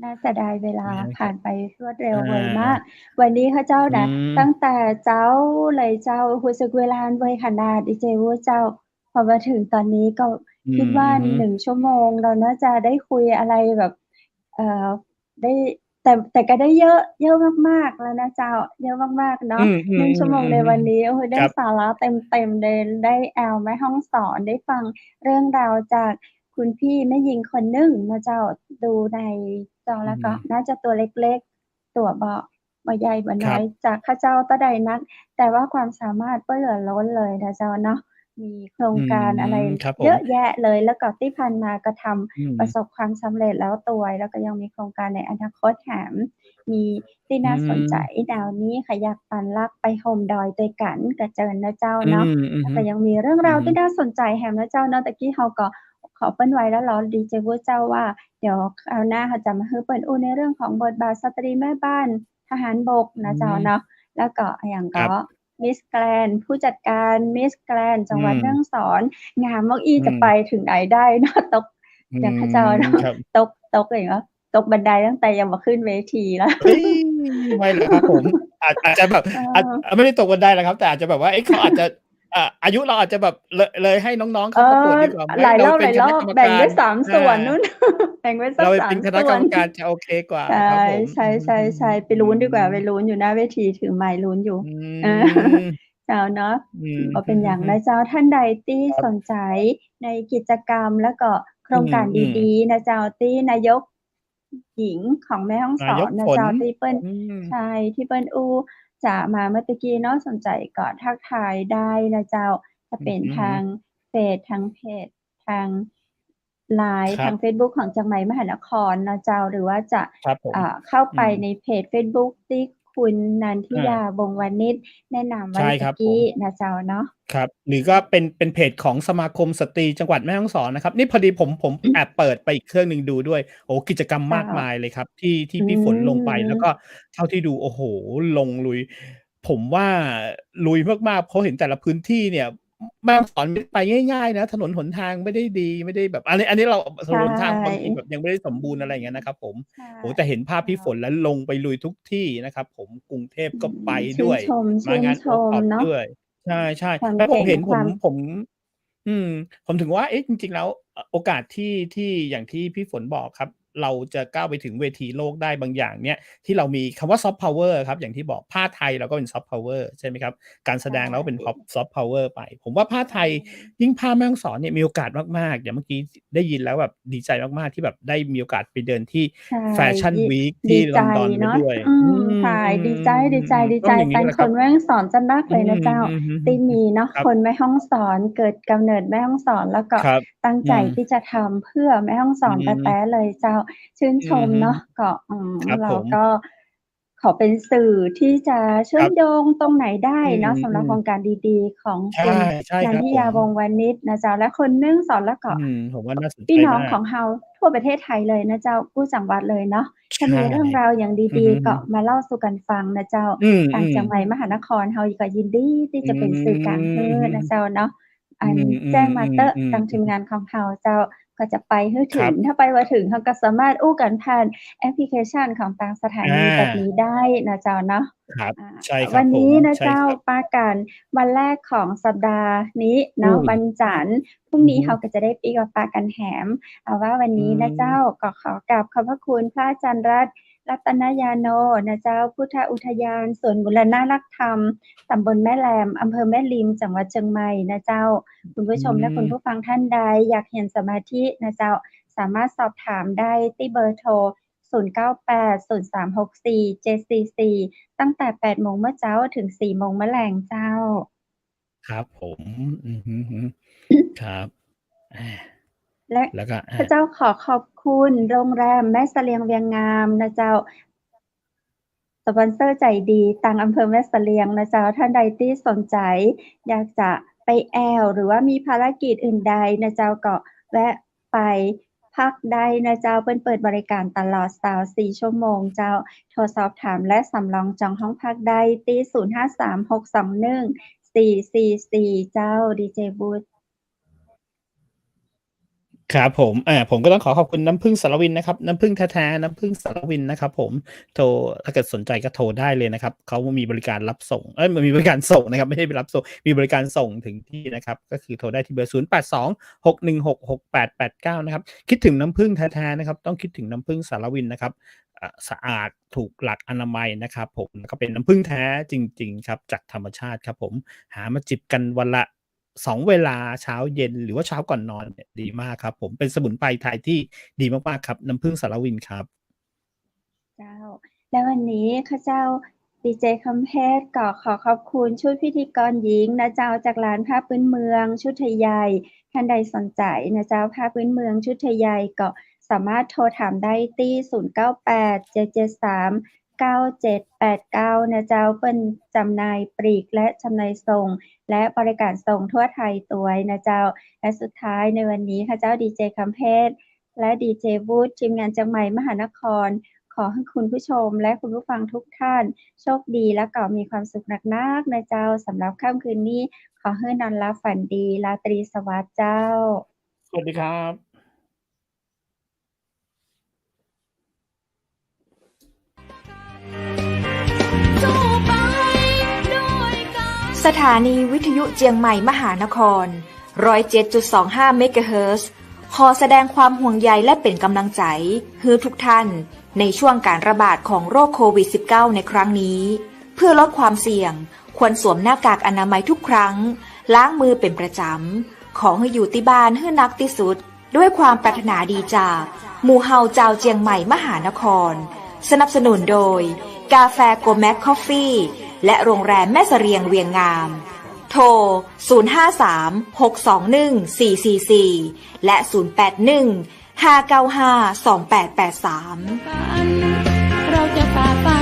น่าเสียดายเวลา ผ่านไปรวดเร็ว อา ไวมาก วันนี้เขาเจ้าอืนะ ม ตั้งแต่เจ้าเลยเจ้า รู้สึกเวลามันไวขนาดอีเจวู้เจ้า พอมาถึงตอนนี้ก็อืคิดว่า อฮึ 1 ชั่วโมง เราน่าจะได้คุยอะไรแบบ ได้ แต่ก็ได้เยอะมาก ๆ แล้วนะเจ้า เยอะมาก ๆ เนอืาะ ม 1 ชั่วโมงในวันๆ นี้ โอ้โฮ ๆ ๆ ไดค้รับ สาระเต็ม ๆ เลย ได้แอวแม่ฮ่องสอน ได้ฟังเรื่องราวจากคุณพี่แม่หญิงคนหนึ่งนะเจ้า ดูในจออืแล้วก็ม น่าจะตัวเล็ก ๆ ตัวบ่ใหญ่บ่ครน้ับ อยจากเขาเจ้าเท่าใดนัก แต่ว่าความสามารถเปื้อเหลือล้นเลยนะเจ้าเนาะ มีโครอืงการอะไรม ครับผเยอะม แยะเลย แล้วก็ที่ผ่านมาก็ทอืำประม สบความสำเร็จแล้วตวย แล้วก็ยังมีโครงการในอนาคตแถมมีที่อืน่าสนใจ ม แนวนี้ค่ะ อยากปั่นลักไปโฮมดอยด้วยกัน ก็เชิญนะเจ้าอืเนาะ ม อือฮึ แล้วก็ยังมีเรื่องอือฮราวทึ ี่น่าสนใจแฮมนะเจ้าเนาะ ตะกี้เราก็ขอเปิ้นไว้แล้วเหรอ ดีเจวู้เจ้าว่า เดี๋ยวคราวหน้าเราจะมาให้เปิ้นอู้ในเรื่องของบทบาทสตรีแม่บ้านทหารบกอืนะเจ้าม เนาะ แล้วก็อะหยังกครั็ บ Miss Grand ผู้จัดการ Miss Grand อจืังหวัดแม่ม ฮ่องสอน งามมักอี้จะไปอืม ถึงไหนได้ เนาะ ตก อือย่างเขาเจ้า เนาม ะ ครับ ตกอย่างเนาะ ตกบันไดตั้งแต่ยังบ่ขึ้นเวทีแล้ว เฮ้ย ไม่หรอกครับผม อาจจะแบบ เออ ไม่ได้ตกบันไดหรอกครับ แต่อาจจะแบบว่า เอ๊ะ เขาอาจจะ อายุเราอาจจะแบบเลยให้น้อง ๆ เขาประกวดดีกว่าไหม? หลายเรารเป็นคณะอบ กรรมๆ แบ่กงาเป็ร น 3 ส่วนนู่น แบ่งเป็นสัเราก ไปเป็น3 คณสะ่กวน รรมการจะโอเคกว่าใชครับผม ่ ๆ ๆ ๆ ไปลุ้นดีกว่า ไปลุ้นอยู่หน้าเวทีถือไมค์ลุ้นอยู่ อืเออ ม เจ้าเนาะ อืม บ่เป็นหยังนะเจ้า ท่านใดที่ครับ สนใจในกิจกรรม แล้วก็โคอรืงการม ดี ๆ ๆ นะเจ้า ที่นายกหญิงของแม่ฮ่องนาสอนนะเจ้า ยกฝน ที่เปิ้น อืม ใช่ ที่เปิ้นอู้จะมาเมื่อตะกี้เนาะ สนใจก็ทักทายได้นะเจ้า จะอืเป็นอฮึ ทางเฟซ ทางเพจ ทาง LINE ทครัางบ เฟซบุ๊กของจังไหมมหานครนะเจ้า หรือว่าจะ ครับผม เข้าไปอืม ในเพจเฟซบุ๊กที่คุณนันทิอยา า วงศ์วณิช แนะนำไใวช่้ตคะกรับผี้ม นะเจ้าเนาะ ครับ หรือก็เป็นเพจของสมาคมสตรีจังหวัดแม่ฮ่องสอนนะครับ นี่พอดีผมแอบเปิดไปอีกเครื่องหนึ่งดูด้วย โอ้โฮ กิจกรรมเจ้มาา กมายเลยครับ ที่อืพี่ฝนลงไป แล้วก็ม เท่าที่ดู โอ้โฮ ลงลุย ผมว่าลุยมาก ๆ เพราะเห็นแต่ละพื้นที่เนี่ย แม่ฮ่องสอนไม่ได้ไปง่าย ๆ นะ ถนนหนทางไม่ได้ดี ไม่ได้แบบ อันนี้เรา ถใชนนหนทางบางทีแบ่ บยังไม่ได้สมบูรณ์ อะไรอย่างเงี้ยนะครับผม ใช่ โอ้โฮ แต่เห็นภาพเจพี่้ฝา นแล้วลงไปลุยทุกที่นะครับผม กรุงเทพอืก็ไปม ชื่ด้วย นชม มางาน O-Pop เนาะ ด้วย ใช่ ๆ ความแล้วเผกม่ง เห็นความ ผมถึงว่า เอ๊ะ จริง ๆ แล้ว โอกาสที่อย่างที่พี่ฝนบอกครับ เราจะก้าวไปถึงเวทีโลกได้บางอย่างเนี่ยที่เรามีคำว่าซอฟต์พาวเวอร์ครับอย่างที่บอกผ้าไทยเราก็เป็นซอฟต์พาวเวอร์ใช่ไหมครับการแสดงเราก็เป็นซอฟต์พาวเวอร์ไปผมว่าผ้าไทยยิ่งผ้าแม่ฮ่องสอนเนี่ยมีโอกาสมากๆอย่างเมื่อกี้ได้ยินแล้วแบบดีใจมากๆที่แบบได้มีโอกาสไปเดินที่แฟชั่นวีคที่ลอนดอนไปด้วยค่ะดีใจแฟนคนแม่ฮ่องสอนจะนักเลยนะเจ้าที่มีเนาะคนแม่ฮ่องสอนเกิดกำเนิดแม่ฮ่องสอนแล้วก็ตั้งใจที่จะทำเพื่อแม่ฮ่องสอนแท้ๆเลยเจ้าชื่นชมเนาะก็เราก็ขอเป็นสื่อที่จะเชื่อมโยงตรงไหนได้เนาะสำหรับโครงการดีๆของคุณนันทิยาวงศ์วณิชนะเจ้าและคนแม่ฮ่องสอนแล้วก็ผมว่าน่าสนใจพี่น้องของเฮาทั่วประเทศไทยเลยนะเจ้ากู้จังหวัดเลยเนาะถ้ามีเรื่องราวอย่างดีๆก็มาเล่าสู่กันฟังนะเจ้าทางจังหวัดมหานครเฮาก็ยินดีที่จะเป็นสื่อกลางให้นะเจ้าเนาะแจ้งมาเตอะทางทีมงานของเฮาเจ้าก็จะไปให้ถึงถ้าไปว่าถึงเฮาก็สามารถอู้กันผ่านแอปพลิเคชันของทางสถานีแบบนี้ได้นะเจ้าเนาะครับใช่ครับวันนี้นะเจ้าป้ากันวันแรกของสัปดาห์นี้เนาะวันจันทร์พรุ่งนี้เฮาก็จะได้ปีกับป้ากันแหมเอาว่าวันนี้นะเจ้าก็ขอกราบขอบพระคุณพระอาจารย์รัตนยาโนนะเจ้าพุทธอุทยานสวนบุรณรักธรรมตำบลแม่แลมอำเภอแม่ริมจังหวัดเชียงใหม่นะเจ้าคุณผู้ชมและคุณผู้ฟังท่านใดอยากเห็นสมาธินะเจ้าสามารถสอบถามได้ที่เบอร์โทร0980344744ตั้งแต่ 8:00 นเมื่อเช้าถึง 4:00 นมะแลงเจ้าครับผมครับแล้วก็พระเจ้าขอขอบคุณโรงแรมแม่เสลียงเวียงงามนะเจ้าสปอนเซอร์ใจดีต่างอำเภอแม่เสลียงนะเจ้าท่านใดที่สนใจอยากจะไปแอลหรือว่ามีภารกิจอื่นใดนะเจ้าก็แวะไปพักได้นะเจ้าเปิดบริการตลอด24ชั่วโมงเจ้าโทรสอบถามและสำรองจองห้องพักได้ที่0536214444เจ้าดีเจบูธครับผมก็ต้องขอบคุณน้ำผึ้งสารวินนะครับน้ำผึ้งแท้ๆน้ำผึ้งสารวินนะครับผมโทรถ้าเกิดสนใจก็โทรได้เลยนะครับเขามีบริการรับส่งมีบริการส่งนะครับไม่ได้ไปรับส่งมีบริการส่งถึงที่นะครับก็คือโทรได้ที่เบอร์0826166889นะครับคิดถึงน้ำผึ้งแท้ๆนะครับต้องคิดถึงน้ำผึ้งสารวินนะครับสะอาดถูกหลักอนามัยนะครับผมแล้วก็เป็นน้ำผึ้งแท้จริงๆครับจากธรรมชาติครับผมหามาจิบกันวันละ2เวลาเช้าเย็นหรือว่าเช้าก่อนนอนเนี่ยดีมากครับผมเป็นสมุนไพรไทยที่ดีมากๆครับน้ำผึ้งสารวินครับเจ้าและวันนี้ข้าเจ้าดีเจคำเพชรก็ขอขอบคุณชุดพิธีกรหญิงนะเจ้าจากร้านผ้าพื้นเมืองชุดไทยใหญ่ท่านใดสนใจนะเจ้าผ้าพื้นเมืองชุดไทยใหญ่ก็สามารถโทรถามได้ที่0987739789นะเจ้าเป็นจำหน่ายปลีกและจำหน่ายส่งและบริการส่งทั่วไทยตัวนะเจ้าและสุดท้ายในวันนี้ข้าเจ้าดีเจคำเพชรและดีเจวูดทีมงานจังใหม่มหานครขอให้คุณผู้ชมและคุณผู้ฟังทุกท่านโชคดีและก็มีความสุขนักๆนะเจ้าสำหรับค่ำคืนนี้ขอให้นอนหลับฝันดีราตรีสวัสดิ์เจ้าสวัสดีครับสถานีวิทยุเจียงใหม่มหานคร 107.25 เมกะเฮิรตซ์ขอแสดงความห่วงใยและเป็นกำลังใจให้ทุกท่านในช่วงการระบาดของโรคโควิด -19 ในครั้งนี้เพื่อลดความเสี่ยงควรสวมหน้ากากอนามัยทุกครั้งล้างมือเป็นประจำขอให้อยู่ที่บ้านให้นักที่สุดด้วยความปรารถนาดีจากหมู่เฮาเจ้าเจียงใหม่มหานครสนับสนุนโดยกาแฟโกแมคคอฟฟี่และโรงแรมแม่เสรียงเวียงงามโทร053-621-444และ081-595-2883เราจะฝ่าฟัน